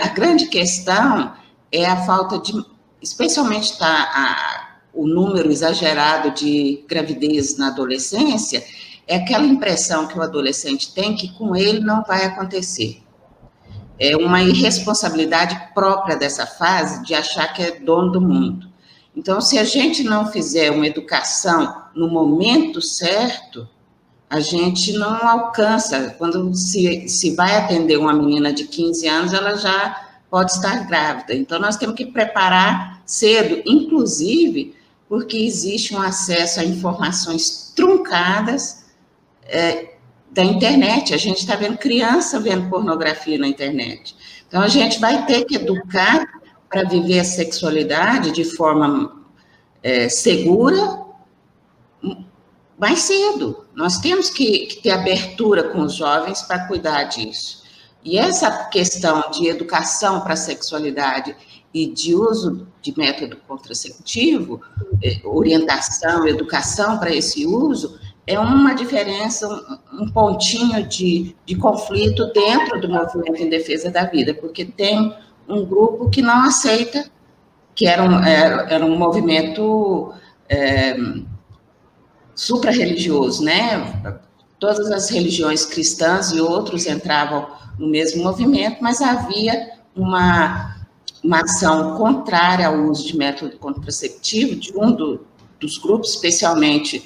A grande questão é a falta de, especialmente o número exagerado de gravidez na adolescência, é aquela impressão que o adolescente tem que com ele não vai acontecer. É uma irresponsabilidade própria dessa fase de achar que é dono do mundo. Então, se a gente não fizer uma educação no momento certo, a gente não alcança. Quando se vai atender uma menina de 15 anos, ela já pode estar grávida. Então, nós temos que preparar cedo, inclusive porque existe um acesso a informações truncadas da internet. A gente está vendo criança vendo pornografia na internet. Então, a gente vai ter que educar para viver a sexualidade de forma segura mais cedo. Nós temos que ter abertura com os jovens para cuidar disso. E essa questão de educação para a sexualidade e de uso de método contraceptivo, orientação, educação para esse uso, é uma diferença, um pontinho de conflito dentro do movimento em defesa da vida, porque tem um grupo que não aceita, que era um movimento supra-religioso, né? Todas as religiões cristãs e outros entravam no mesmo movimento, mas havia uma ação contrária ao uso de método contraceptivo de um dos grupos, especialmente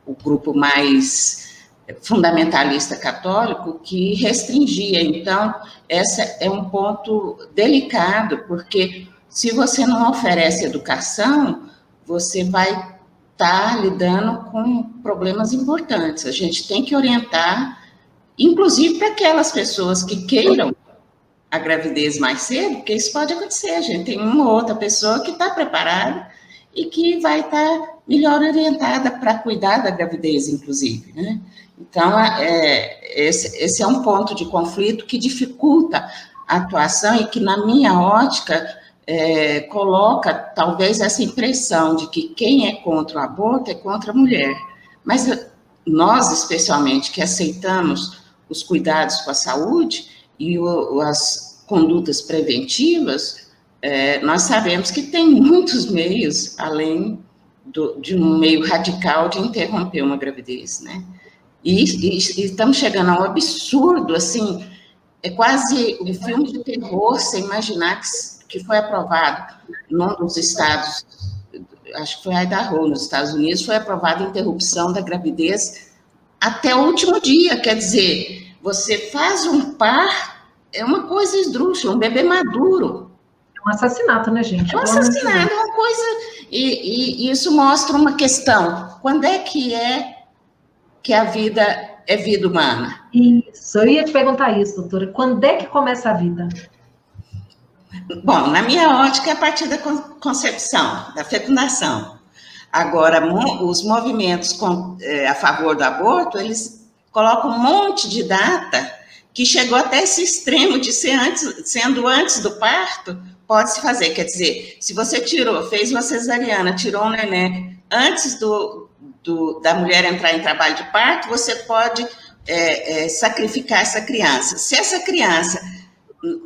o grupo mais fundamentalista católico, que restringia. Então, esse é um ponto delicado, porque se você não oferece educação, você vai estar lidando com problemas importantes. A gente tem que orientar, inclusive para aquelas pessoas que queiram a gravidez mais cedo, porque isso pode acontecer. A gente tem uma ou outra pessoa que está preparada e que vai estar melhor orientada para cuidar da gravidez, inclusive, né? Então, esse é um ponto de conflito que dificulta a atuação e que, na minha ótica, coloca, talvez, essa impressão de que quem é contra o aborto é contra a mulher. Mas nós, especialmente, que aceitamos os cuidados com a saúde e as condutas preventivas, nós sabemos que tem muitos meios, além de um meio radical de interromper uma gravidez, né? E estamos chegando a um absurdo, assim, é quase um filme de terror, sem imaginar que foi aprovado num dos estados, acho que foi Idaho, nos Estados Unidos, foi aprovada a interrupção da gravidez até o último dia. Quer dizer, você faz um par, é uma coisa esdrúxula, um bebê maduro. É um assassinato, né, gente? É um assassinato, é uma coisa... E isso mostra uma questão. Quando é que a vida é vida humana? Isso, eu ia te perguntar isso, doutora. Quando é que começa a vida? Bom, na minha ótica, é a partir da concepção, da fecundação. Agora, os movimentos a favor do aborto, eles colocam um monte de data que chegou até esse extremo de sendo antes do parto, pode-se fazer. Quer dizer, se você fez uma cesariana, tirou um neném antes da mulher entrar em trabalho de parto, você pode sacrificar essa criança. Se essa criança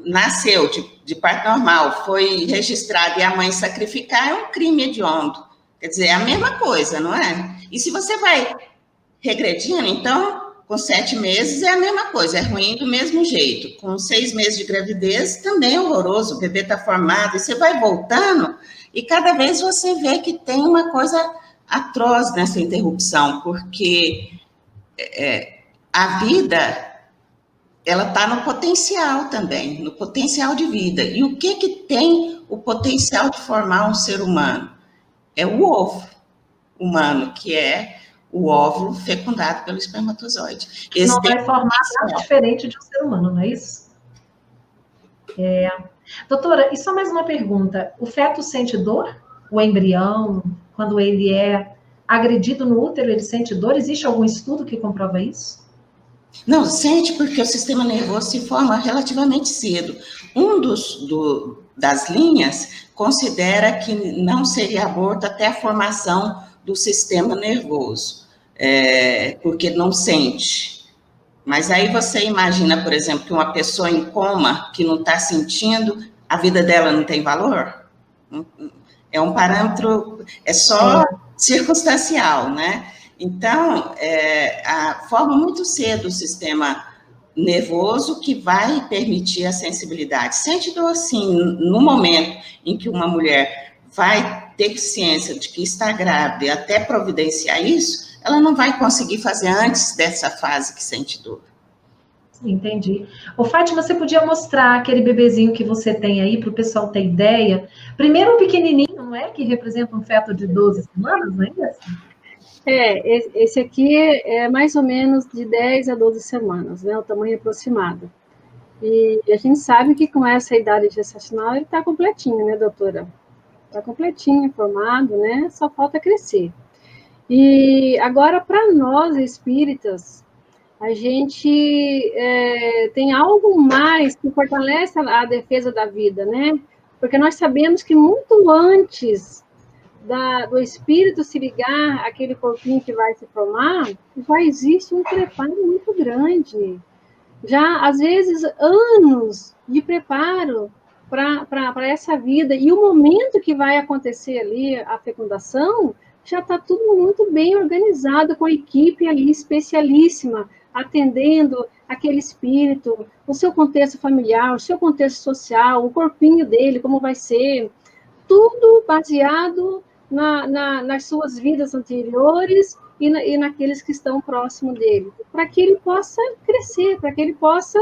nasceu de parto normal, foi registrada e a mãe sacrificar, é um crime hediondo. Quer dizer, é a mesma coisa, não é? E se você vai regredindo, então, com 7 meses é a mesma coisa, é ruim do mesmo jeito. Com 6 meses de gravidez, também é horroroso, o bebê está formado, e você vai voltando, e cada vez você vê que tem uma coisa atroz nessa interrupção, porque a vida, ela está no potencial também, no potencial de vida. E o que tem o potencial de formar um ser humano? É o ovo humano, que é o óvulo fecundado pelo espermatozoide. Não vai formar nada diferente de um ser humano, não é isso? Doutora, e só mais uma pergunta. O feto sente dor? O embrião, quando ele é agredido no útero, ele sente dor? Existe algum estudo que comprova isso? Não, sente, porque o sistema nervoso se forma relativamente cedo. Das linhas considera que não seria aborto até a formação do sistema nervoso, porque não sente. Mas aí você imagina, por exemplo, que uma pessoa em coma, que não está sentindo, a vida dela não tem valor? É um parâmetro, é só circunstancial, né? Então, forma muito cedo o sistema nervoso que vai permitir a sensibilidade. Sente dor, sim, no momento em que uma mulher vai ter ciência de que está grávida e até providenciar isso, ela não vai conseguir fazer antes dessa fase que sente dor. Entendi. Ô, Fátima, você podia mostrar aquele bebezinho que você tem aí, para o pessoal ter ideia? Primeiro um pequenininho, não é? Que representa um feto de 12 semanas, não é isso? Esse aqui é mais ou menos de 10 a 12 semanas, né, o tamanho aproximado. E a gente sabe que com essa idade gestacional ele está completinho, né, doutora? Está completinho, formado, né, só falta crescer. E agora, para nós espíritas, a gente tem algo mais que fortalece a defesa da vida, né? Porque nós sabemos que muito antes do espírito se ligar àquele corpinho que vai se formar, já existe um preparo muito grande. Já, às vezes, anos de preparo para essa vida. E o momento que vai acontecer ali, a fecundação, já está tudo muito bem organizado, com a equipe ali especialíssima, atendendo aquele espírito, o seu contexto familiar, o seu contexto social, o corpinho dele, como vai ser, tudo baseado nas suas vidas anteriores e naqueles que estão próximo dele, para que ele possa crescer, para que ele possa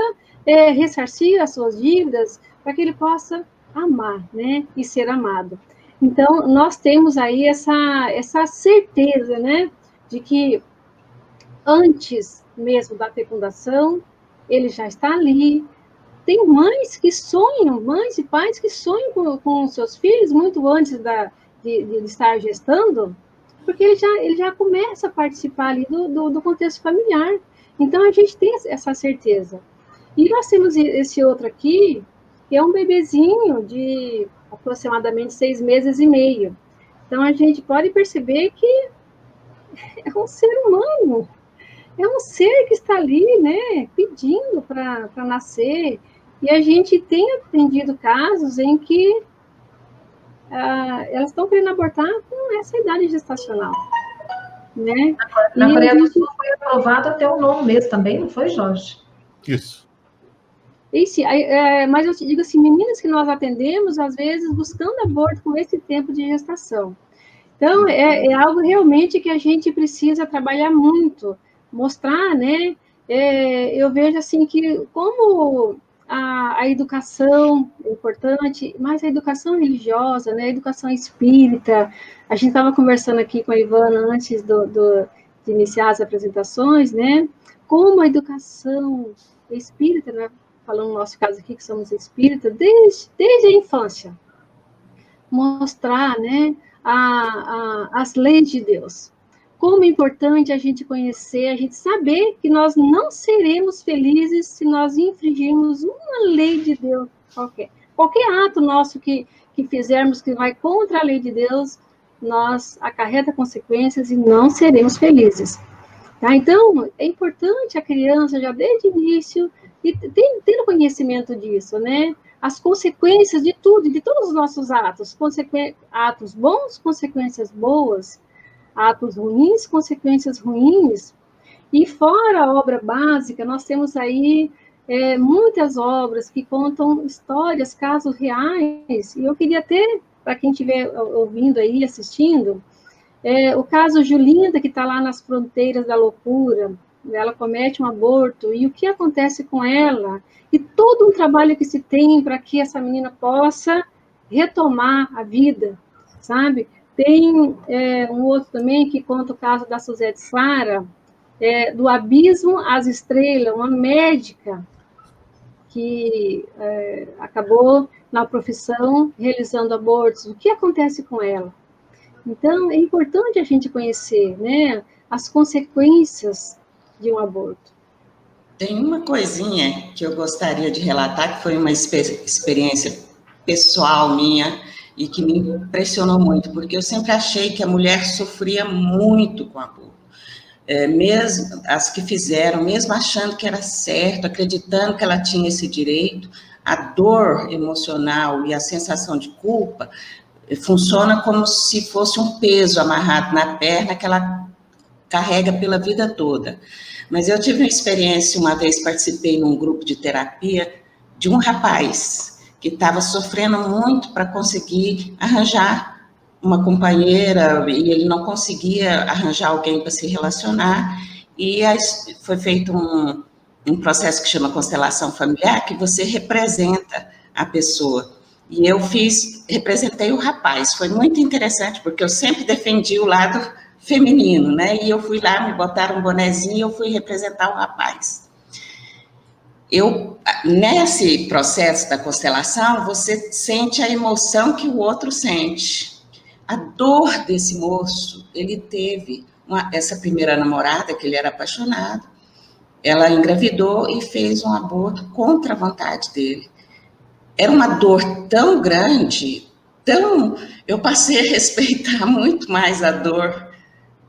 ressarcir as suas dívidas, para que ele possa amar, né, e ser amado. Então, nós temos aí essa certeza, né, de que antes mesmo da fecundação, ele já está ali. Tem mães que sonham, mães e pais que sonham com seus filhos muito antes de estar gestando, porque ele já começa a participar ali do contexto familiar. Então, a gente tem essa certeza. E nós temos esse outro aqui, que é um bebezinho de aproximadamente 6 meses e meio. Então, a gente pode perceber que é um ser humano, é um ser que está ali, né, pedindo para nascer. E a gente tem atendido casos em que elas estão querendo abortar com essa idade gestacional, né? Na Coreia do Sul foi aprovado até o 9 mês também, não foi, Jorge? Isso. Mas eu te digo assim, meninas que nós atendemos, às vezes, buscando aborto com esse tempo de gestação. Então, é algo realmente que a gente precisa trabalhar muito, mostrar, né? Eu vejo, assim, que como a educação é importante, mas a educação religiosa, né? A educação espírita. A gente estava conversando aqui com a Ivana antes de iniciar as apresentações, né? Como a educação espírita, né? Falando no nosso caso aqui, que somos espíritas, desde a infância. Mostrar, né? as leis de Deus. Como é importante a gente conhecer, a gente saber que nós não seremos felizes se nós infringirmos uma lei de Deus qualquer. Qualquer ato nosso que fizermos que vai contra a lei de Deus, nós acarreta consequências e não seremos felizes. Tá? Então, é importante a criança, já desde o início, ter conhecimento disso, né? As consequências de tudo, de todos os nossos atos. Atos bons, consequências boas. Atos ruins, consequências ruins. E fora a obra básica, nós temos aí muitas obras que contam histórias, casos reais. E eu queria ter, para quem estiver ouvindo aí, assistindo, o caso Julinda, que está lá nas fronteiras da loucura. Ela comete um aborto, e o que acontece com ela? E todo um trabalho que se tem para que essa menina possa retomar a vida, sabe? Tem um outro também que conta o caso da Suzete Sara, do abismo às estrelas, uma médica que acabou na profissão realizando abortos. O que acontece com ela? Então, é importante a gente conhecer, né, as consequências de um aborto. Tem uma coisinha que eu gostaria de relatar, que foi uma experiência pessoal minha e que me impressionou muito, porque eu sempre achei que a mulher sofria muito com aborto. Mesmo as que fizeram, mesmo achando que era certo, acreditando que ela tinha esse direito, a dor emocional e a sensação de culpa funciona como se fosse um peso amarrado na perna que ela carrega pela vida toda. Mas eu tive uma experiência, uma vez participei num grupo de terapia de um rapaz que estava sofrendo muito para conseguir arranjar uma companheira, e ele não conseguia arranjar alguém para se relacionar, e foi feito um processo que chama constelação familiar, que você representa a pessoa. E eu representei o rapaz. Foi muito interessante, porque eu sempre defendi o lado feminino, né? E eu fui lá, me botaram um bonezinho e eu fui representar o rapaz. Nesse processo da constelação, você sente a emoção que o outro sente. A dor desse moço, ele teve essa primeira namorada, que ele era apaixonado, ela engravidou e fez um aborto contra a vontade dele. Era uma dor tão grande, eu passei a respeitar muito mais a dor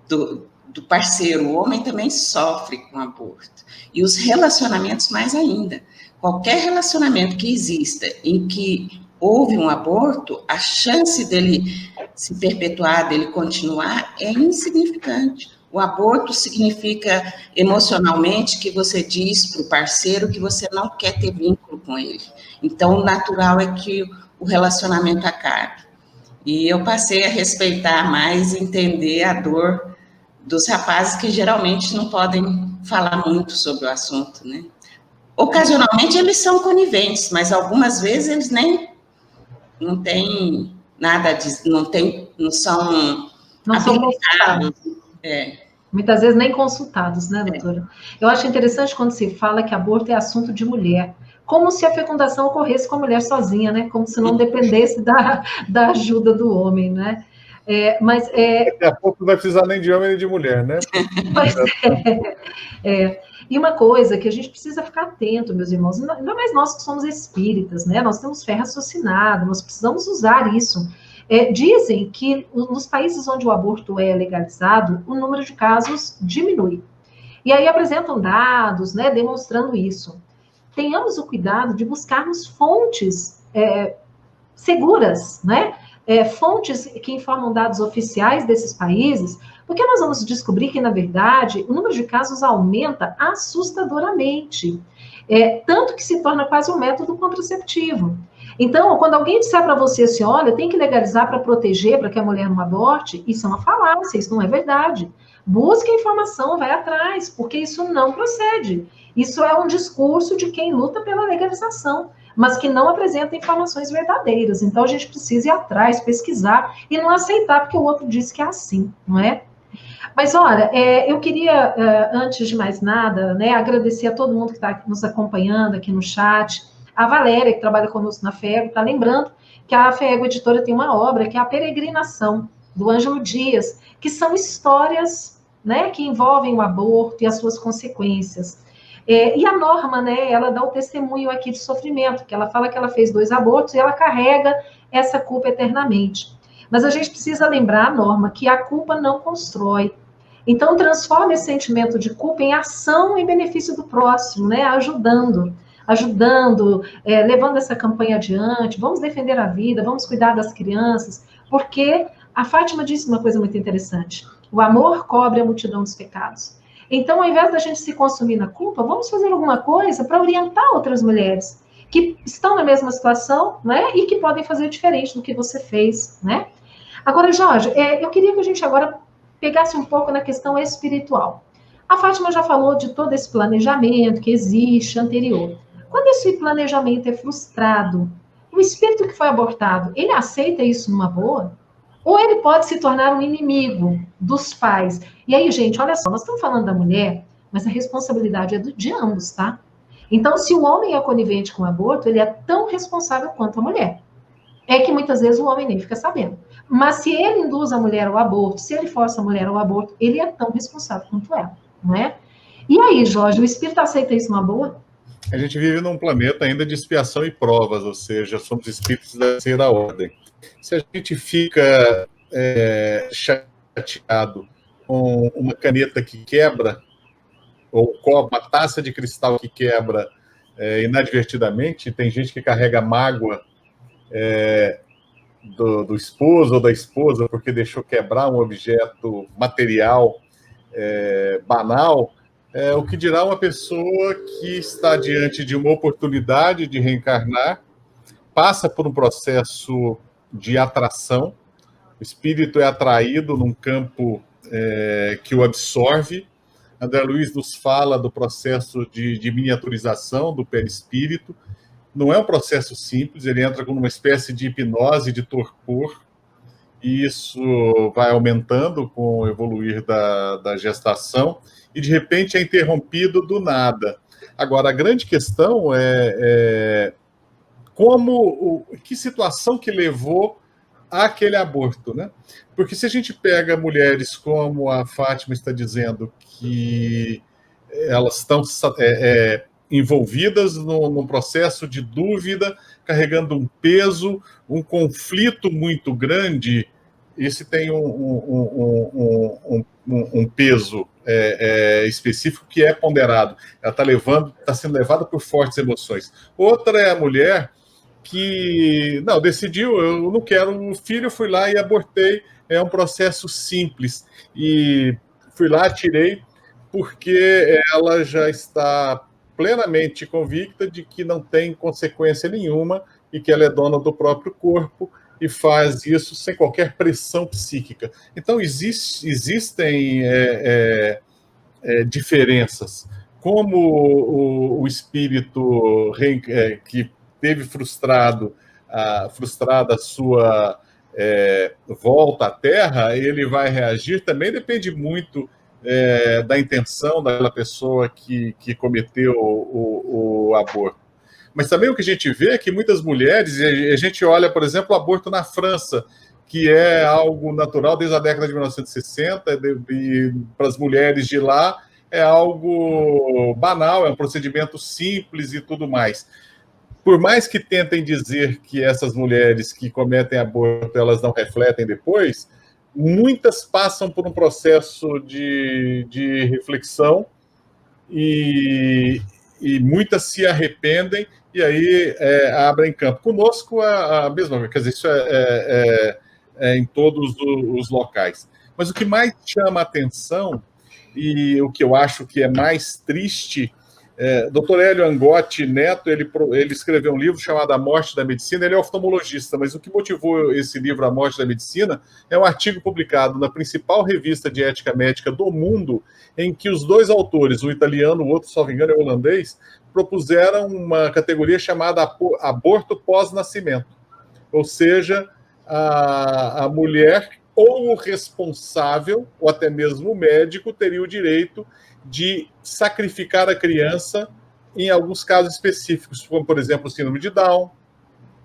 do parceiro. O homem também sofre com aborto. E os relacionamentos mais ainda. Qualquer relacionamento que exista em que houve um aborto, a chance dele se perpetuar, dele continuar, é insignificante. O aborto significa, emocionalmente, que você diz para o parceiro que você não quer ter vínculo com ele. Então, o natural é que o relacionamento acabe. E eu passei a respeitar mais e entender a dor dos rapazes que geralmente não podem falar muito sobre o assunto, né? Ocasionalmente, eles são coniventes, mas algumas vezes eles nem não têm nada de... Não são consultados. Muitas vezes nem consultados, né, doutora? Eu acho interessante quando se fala que aborto é assunto de mulher, como se a fecundação ocorresse com a mulher sozinha, né? Como se não dependesse da ajuda do homem, né? Daqui a pouco não vai precisar nem de homem nem de mulher, né? Pois E uma coisa que a gente precisa ficar atento, meus irmãos, ainda mais nós que somos espíritas, né? Nós temos fé raciocinada, nós precisamos usar isso. Dizem que nos países onde o aborto é legalizado, o número de casos diminui. E aí apresentam dados, né, demonstrando isso. Tenhamos o cuidado de buscarmos fontes seguras, né? Fontes que informam dados oficiais desses países, porque nós vamos descobrir que, na verdade, o número de casos aumenta assustadoramente, tanto que se torna quase um método contraceptivo. Então, quando alguém disser para você assim, olha, tem que legalizar para proteger, para que a mulher não aborte, isso é uma falácia, isso não é verdade. Busque a informação, vai atrás, porque isso não procede. Isso é um discurso de quem luta pela legalização, mas que não apresenta informações verdadeiras. Então, a gente precisa ir atrás, pesquisar e não aceitar porque o outro disse que é assim, não é? Mas, olha, eu queria, antes de mais nada, né, agradecer a todo mundo que está nos acompanhando aqui no chat. A Valéria, que trabalha conosco na FEGO, está lembrando que a FEGO Editora tem uma obra que é a Peregrinação. do Ângelo Dias, que são histórias, né, que envolvem o aborto e as suas consequências. E a Norma, né, ela dá o testemunho aqui de sofrimento, que ela fala que ela fez 2 abortos e ela carrega essa culpa eternamente. Mas a gente precisa lembrar, Norma, que a culpa não constrói. Então, transforma esse sentimento de culpa em ação em benefício do próximo, né, ajudando, levando essa campanha adiante, vamos defender a vida, vamos cuidar das crianças, porque a Fátima disse uma coisa muito interessante, o amor cobre a multidão dos pecados. Então, ao invés da gente se consumir na culpa, vamos fazer alguma coisa para orientar outras mulheres que estão na mesma situação, né, e que podem fazer diferente do que você fez, né? Agora, Jorge, eu queria que a gente agora pegasse um pouco na questão espiritual. A Fátima já falou de todo esse planejamento que existe anterior. Quando esse planejamento é frustrado, o espírito que foi abortado, ele aceita isso numa boa? Ou ele pode se tornar um inimigo dos pais? E aí, gente, olha só, nós estamos falando da mulher, mas a responsabilidade é de ambos, tá? Então, se o homem é conivente com o aborto, ele é tão responsável quanto a mulher. É que muitas vezes o homem nem fica sabendo. Mas se ele induz a mulher ao aborto, se ele força a mulher ao aborto, ele é tão responsável quanto ela, não é? E aí, Jorge, o espírito aceita isso numa boa? A gente vive num planeta ainda de expiação e provas, ou seja, somos espíritos da terceira ordem. Se a gente fica chateado com uma caneta que quebra, ou uma taça de cristal que quebra inadvertidamente, tem gente que carrega mágoa do esposo ou da esposa porque deixou quebrar um objeto material banal, o que dirá uma pessoa que está diante de uma oportunidade de reencarnar, passa por um processo de atração, o espírito é atraído num campo que o absorve. André Luiz nos fala do processo de miniaturização do perispírito. Não é um processo simples, ele entra com uma espécie de hipnose, de torpor, e isso vai aumentando com o evoluir da gestação, e de repente é interrompido do nada. Agora, a grande questão que situação que levou àquele aborto, né? Porque se a gente pega mulheres como a Fátima está dizendo, que elas estão envolvidas num processo de dúvida, carregando um peso, um conflito muito grande, esse tem um peso específico que é ponderado. Ela está sendo levada por fortes emoções. Outra é a mulher que decidiu, eu não quero um filho, fui lá e abortei, é um processo simples, e fui lá, tirei, porque ela já está plenamente convicta de que não tem consequência nenhuma e que ela é dona do próprio corpo e faz isso sem qualquer pressão psíquica. Então, existem diferenças. Como o espírito que teve frustrada a sua volta à Terra, ele vai reagir, também depende muito da intenção daquela pessoa que cometeu o aborto. Mas também o que a gente vê é que muitas mulheres, a gente olha, por exemplo, o aborto na França, que é algo natural desde a década de 1960, e para as mulheres de lá é algo banal, é um procedimento simples e tudo mais. Por mais que tentem dizer que essas mulheres que cometem aborto, elas não refletem depois, muitas passam por um processo de reflexão e muitas se arrependem e aí abrem campo. Conosco a mesma coisa, quer dizer, isso é em todos os locais. Mas o que mais chama a atenção e o que eu acho que é mais triste, Dr. Hélio Angotti Neto, ele escreveu um livro chamado A Morte da Medicina. Ele é oftalmologista, mas o que motivou esse livro, A Morte da Medicina, é um artigo publicado na principal revista de ética médica do mundo, em que os dois autores, um italiano, o outro, se não me engano, é holandês, propuseram uma categoria chamada aborto pós-nascimento. Ou seja, a mulher ou o responsável, ou até mesmo o médico, teria o direito de sacrificar a criança em alguns casos específicos, como, por exemplo, o síndrome de Down,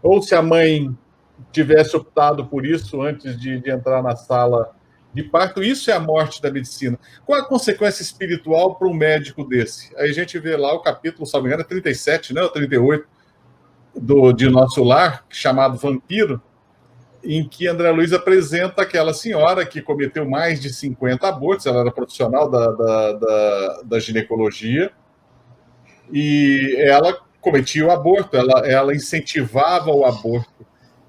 ou se a mãe tivesse optado por isso antes de entrar na sala de parto. Isso é a morte da medicina. Qual a consequência espiritual para um médico desse? Aí a gente vê lá o capítulo, se não me engano, 37, né, ou 38, de Nosso Lar, chamado Vampiro, em que André Luiz apresenta aquela senhora que cometeu mais de 50 abortos. Ela era profissional da ginecologia, e ela cometia o aborto, ela incentivava o aborto.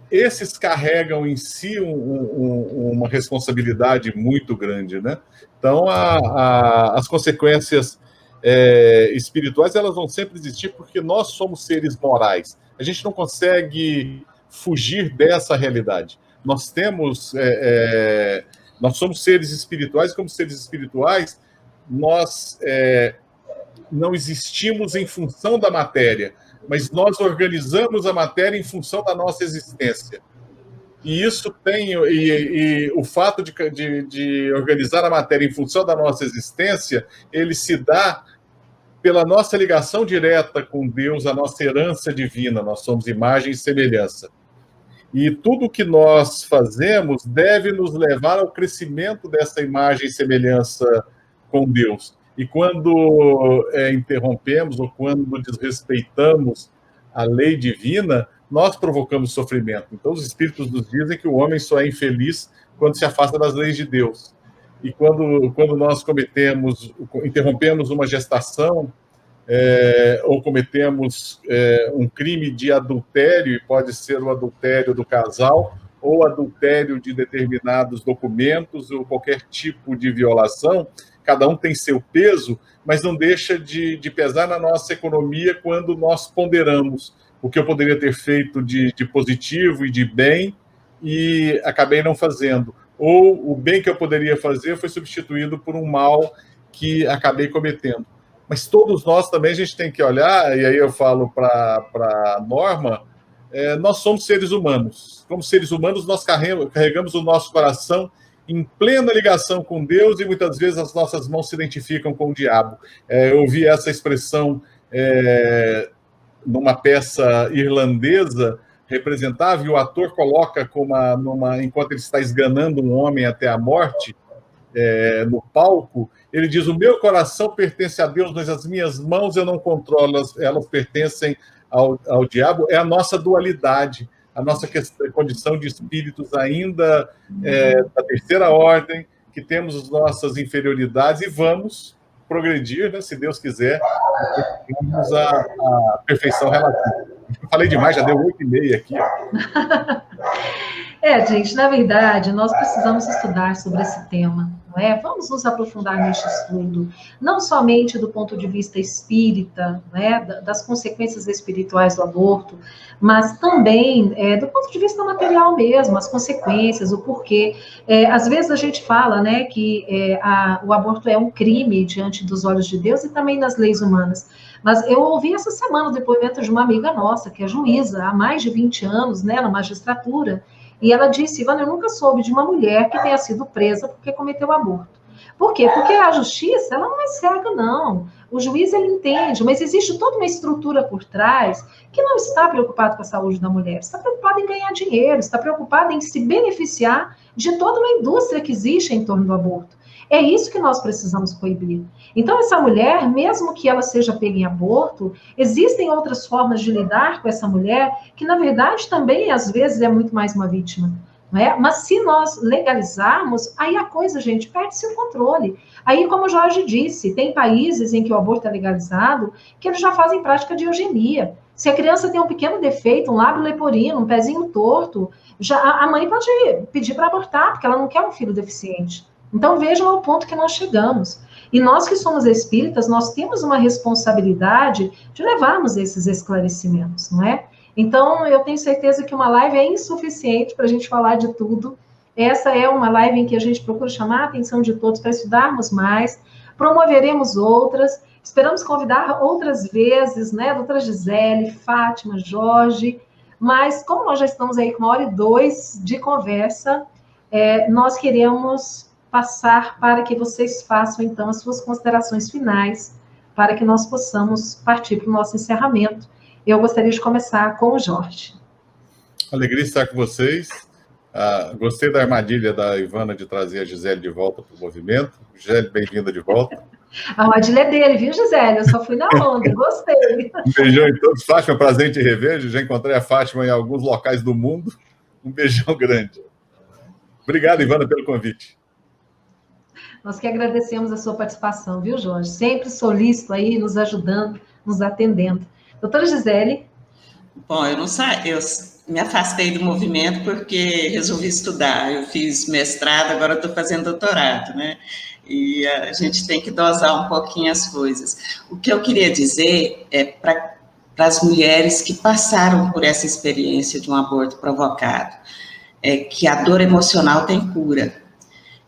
Esses carregam em si uma responsabilidade muito grande, né? Então, as consequências espirituais, elas vão sempre existir, porque nós somos seres morais. A gente não consegue fugir dessa realidade. Nós somos seres espirituais, e como seres espirituais, nós não existimos em função da matéria, mas nós organizamos a matéria em função da nossa existência. E isso e o fato de organizar a matéria em função da nossa existência, ele se dá pela nossa ligação direta com Deus, a nossa herança divina. Nós somos imagem e semelhança. E tudo que nós fazemos deve nos levar ao crescimento dessa imagem e semelhança com Deus. E quando interrompemos ou quando desrespeitamos a lei divina, nós provocamos sofrimento. Então, os espíritos nos dizem que o homem só é infeliz quando se afasta das leis de Deus. E quando nós interrompemos uma gestação, ou cometemos um crime de adultério, e pode ser o adultério do casal, ou adultério de determinados documentos, ou qualquer tipo de violação, cada um tem seu peso, mas não deixa de pesar na nossa economia quando nós ponderamos o que eu poderia ter feito de positivo e de bem e acabei não fazendo. Ou o bem que eu poderia fazer foi substituído por um mal que acabei cometendo. Mas todos nós também, a gente tem que olhar, e aí eu falo para a Norma, nós somos seres humanos. Como seres humanos, nós carregamos o nosso coração em plena ligação com Deus, e muitas vezes as nossas mãos se identificam com o diabo. Eu ouvi essa expressão numa peça irlandesa representável, e o ator coloca enquanto ele está esganando um homem até a morte, no palco, ele diz: o meu coração pertence a Deus, mas as minhas mãos eu não controlo, elas pertencem ao diabo. É a nossa dualidade, a nossa condição de espíritos ainda da terceira ordem, que temos as nossas inferioridades e vamos progredir, né, se Deus quiser, temos a perfeição relativa. Eu falei demais, já deu 8h30 aqui. Gente, na verdade, nós precisamos estudar sobre esse tema, não é? Vamos nos aprofundar neste estudo, não somente do ponto de vista espírita, né, das consequências espirituais do aborto, mas também do ponto de vista material mesmo, as consequências, o porquê. Às vezes a gente fala, né, que o aborto é um crime diante dos olhos de Deus e também das leis humanas. Mas eu ouvi essa semana o depoimento de uma amiga nossa, que é juíza há mais de 20 anos, né, na magistratura, e ela disse: Ivana, eu nunca soube de uma mulher que tenha sido presa porque cometeu aborto. Por quê? Porque a justiça, ela não é cega, não. O juiz, ele entende, mas existe toda uma estrutura por trás que não está preocupado com a saúde da mulher, está preocupado em ganhar dinheiro, está preocupado em se beneficiar de toda uma indústria que existe em torno do aborto. É isso que nós precisamos coibir. Então, essa mulher, mesmo que ela seja pega em aborto, existem outras formas de lidar com essa mulher, que, na verdade, também, às vezes, é muito mais uma vítima. Não é? Mas se nós legalizarmos, aí a coisa, gente, perde-se o controle. Aí, como o Jorge disse, tem países em que o aborto é legalizado, que eles já fazem prática de eugenia. Se a criança tem um pequeno defeito, um lábio leporino, um pezinho torto, a mãe pode pedir para abortar, porque ela não quer um filho deficiente. Então, vejam ao ponto que nós chegamos. E nós que somos espíritas, nós temos uma responsabilidade de levarmos esses esclarecimentos, não é? Então, eu tenho certeza que uma live é insuficiente para a gente falar de tudo. Essa é uma live em que a gente procura chamar a atenção de todos para estudarmos mais, promoveremos outras, esperamos convidar outras vezes, né, doutora Gisele, Fátima, Jorge, mas como nós já estamos aí com 1h02 de conversa, nós queremos passar para que vocês façam, então, as suas considerações finais, para que nós possamos partir para o nosso encerramento. Eu gostaria de começar com o Jorge. Alegria estar com vocês. Gostei da armadilha da Ivana de trazer a Gisele de volta para o movimento. Gisele, bem-vinda de volta. A armadilha é dele, viu, Gisele? Eu só fui na onda, gostei. Um beijão em todos. Fátima, prazer em te rever. Já encontrei a Fátima em alguns locais do mundo. Um beijão grande. Obrigado, Ivana, pelo convite. Nós que agradecemos a sua participação, viu, Jorge? Sempre solícito aí, nos ajudando, nos atendendo. Doutora Gisele? Bom, eu me afastei do movimento porque resolvi estudar. Eu fiz mestrado, agora estou fazendo doutorado, né? E a gente tem que dosar um pouquinho as coisas. O que eu queria dizer é para as mulheres que passaram por essa experiência de um aborto provocado, é que a dor emocional tem cura,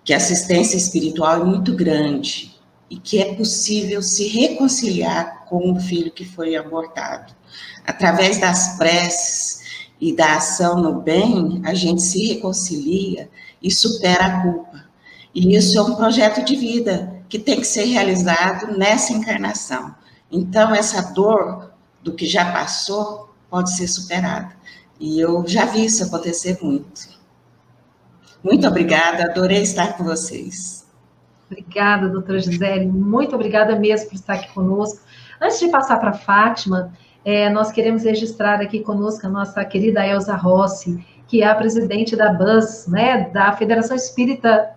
que a assistência espiritual é muito grande e que é possível se reconciliar com o filho que foi abortado. Através das preces e da ação no bem, a gente se reconcilia e supera a culpa. E isso é um projeto de vida que tem que ser realizado nessa encarnação. Então, essa dor do que já passou pode ser superada. E eu já vi isso acontecer muito. Muito obrigada, adorei estar com vocês. Obrigada, doutora Gisele, muito obrigada mesmo por estar aqui conosco. Antes de passar para a Fátima, nós queremos registrar aqui conosco a nossa querida Elza Rossi, que é a presidente da BUS, né, da Federação Espírita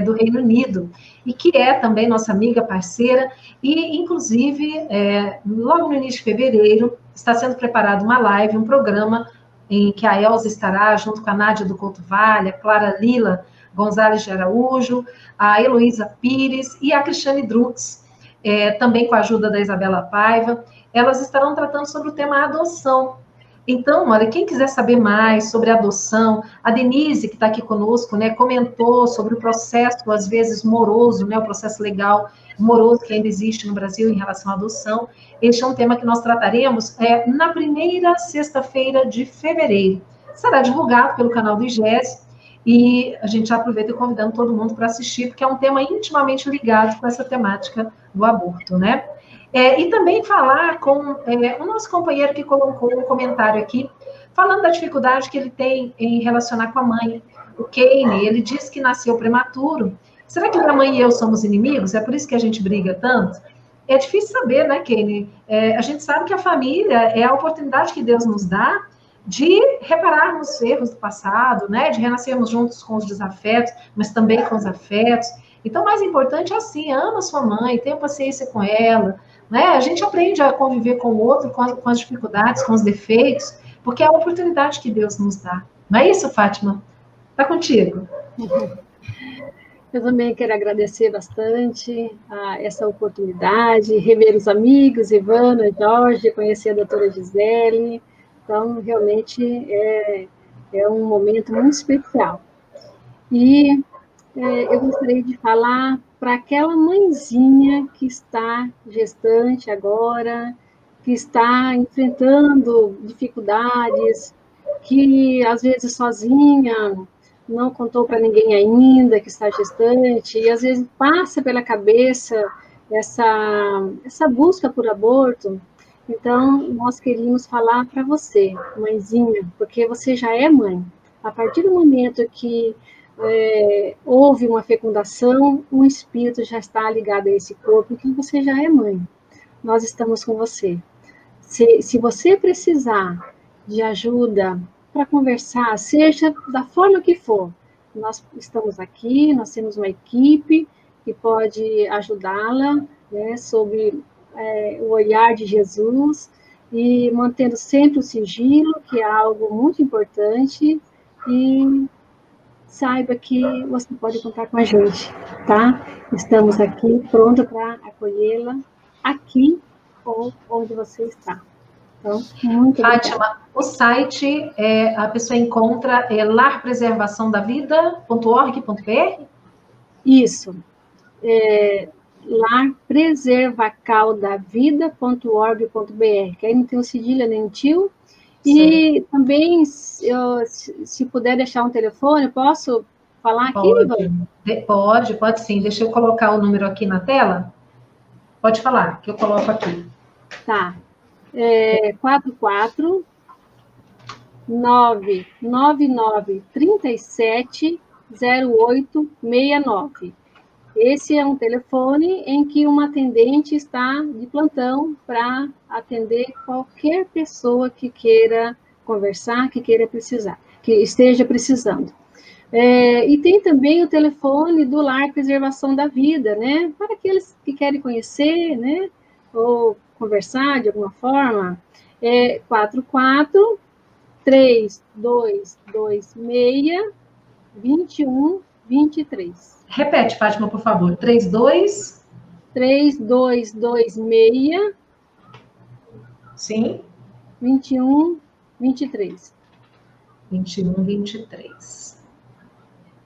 do Reino Unido, e que é também nossa amiga, parceira, e, inclusive, logo no início de fevereiro, está sendo preparado uma live, um programa, em que a Elza estará junto com a Nádia do Couto Vale, a Clara Lila Gonzalez de Araújo, a Heloísa Pires e a Cristiane Drux, também com a ajuda da Isabela Paiva. Elas estarão tratando sobre o tema adoção. Então, olha, quem quiser saber mais sobre adoção, a Denise, que está aqui conosco, né, comentou sobre o processo, às vezes, moroso, né, o processo legal moroso que ainda existe no Brasil em relação à adoção. Este é um tema que nós trataremos na primeira sexta-feira de fevereiro. Será divulgado pelo canal do IGES e a gente já aproveita convidando todo mundo para assistir, porque é um tema intimamente ligado com essa temática do aborto, né? E também falar com o nosso companheiro que colocou um comentário aqui, falando da dificuldade que ele tem em relacionar com a mãe. O Kane, ele disse que nasceu prematuro. Será que minha mãe e eu somos inimigos? É por isso que a gente briga tanto? É difícil saber, né, Kane? A gente sabe que a família é a oportunidade que Deus nos dá de repararmos erros do passado, né, de renascermos juntos com os desafetos, mas também com os afetos. Então, o mais importante é assim, ama sua mãe, tenha paciência com ela, né? A gente aprende a conviver com o outro, com as dificuldades, com os defeitos, porque é a oportunidade que Deus nos dá. Não é isso, Fátima? Está contigo. Eu também quero agradecer bastante essa oportunidade, rever os amigos, Ivana, Jorge, conhecer a doutora Gisele. Então, realmente, é um momento muito especial. E eu gostaria de falar para aquela mãezinha que está gestante agora, que está enfrentando dificuldades, que às vezes sozinha não contou para ninguém ainda que está gestante, e às vezes passa pela cabeça essa busca por aborto. Então, nós queríamos falar para você, mãezinha, porque você já é mãe. A partir do momento que houve uma fecundação, um espírito já está ligado a esse corpo, então você já é mãe. Nós estamos com você. Se você precisar de ajuda para conversar, seja da forma que for, nós estamos aqui, nós temos uma equipe que pode ajudá-la, né, sob o olhar de Jesus, e mantendo sempre o sigilo, que é algo muito importante, e saiba que você pode contar com a gente, tá? Estamos aqui, pronto para acolhê-la, aqui ou onde você está. Então, muito Fátima, obrigada. o site a pessoa encontra larpreservaçãodavida.org.br? Isso. larpreservacaudavida.org.br, que aí não tem o cedilha nem o tio. E também, se puder deixar um telefone, posso falar aqui, Ivan? Pode sim. Deixa eu colocar o número aqui na tela. Pode falar, que eu coloco aqui. Tá. 44 999370869. Esse é um telefone em que uma atendente está de plantão para atender qualquer pessoa que queira conversar, que queira precisar, que esteja precisando. E tem também o telefone do Lar Preservação da Vida, né? Para aqueles que querem conhecer, né? Ou conversar de alguma forma. 44-3226-2123. Repete, Fátima, por favor. 3226. Sim. 2123. 2123.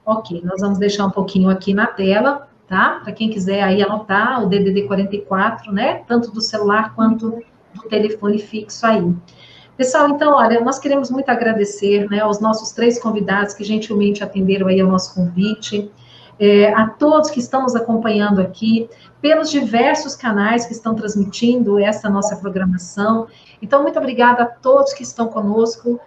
Ok, nós vamos deixar um pouquinho aqui na tela, tá? Para quem quiser aí anotar o DDD 44, né? Tanto do celular quanto do telefone fixo aí. Pessoal, então, olha, nós queremos muito agradecer, né, aos nossos 3 convidados que gentilmente atenderam aí ao nosso convite, a todos que estão nos acompanhando aqui, pelos diversos canais que estão transmitindo essa nossa programação. Então, muito obrigada a todos que estão conosco,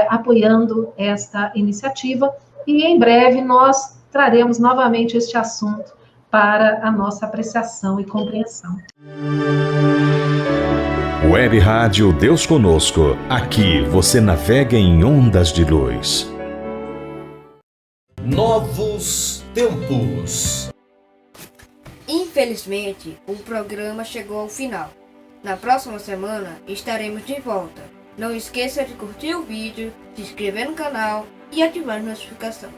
apoiando esta iniciativa, e em breve nós traremos novamente este assunto para a nossa apreciação e compreensão. Web Rádio Deus Conosco. Aqui você navega em ondas de luz. Novos tempos. Infelizmente, o programa chegou ao final. Na próxima semana estaremos de volta. Não esqueça de curtir o vídeo, se inscrever no canal e ativar a notificação.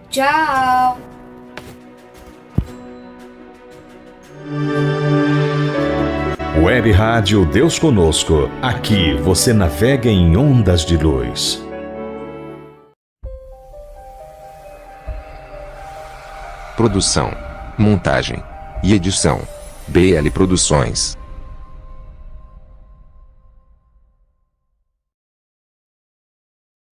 Tchau! Web Rádio Deus Conosco. Aqui você navega em ondas de luz. Produção, montagem e edição: BL Produções.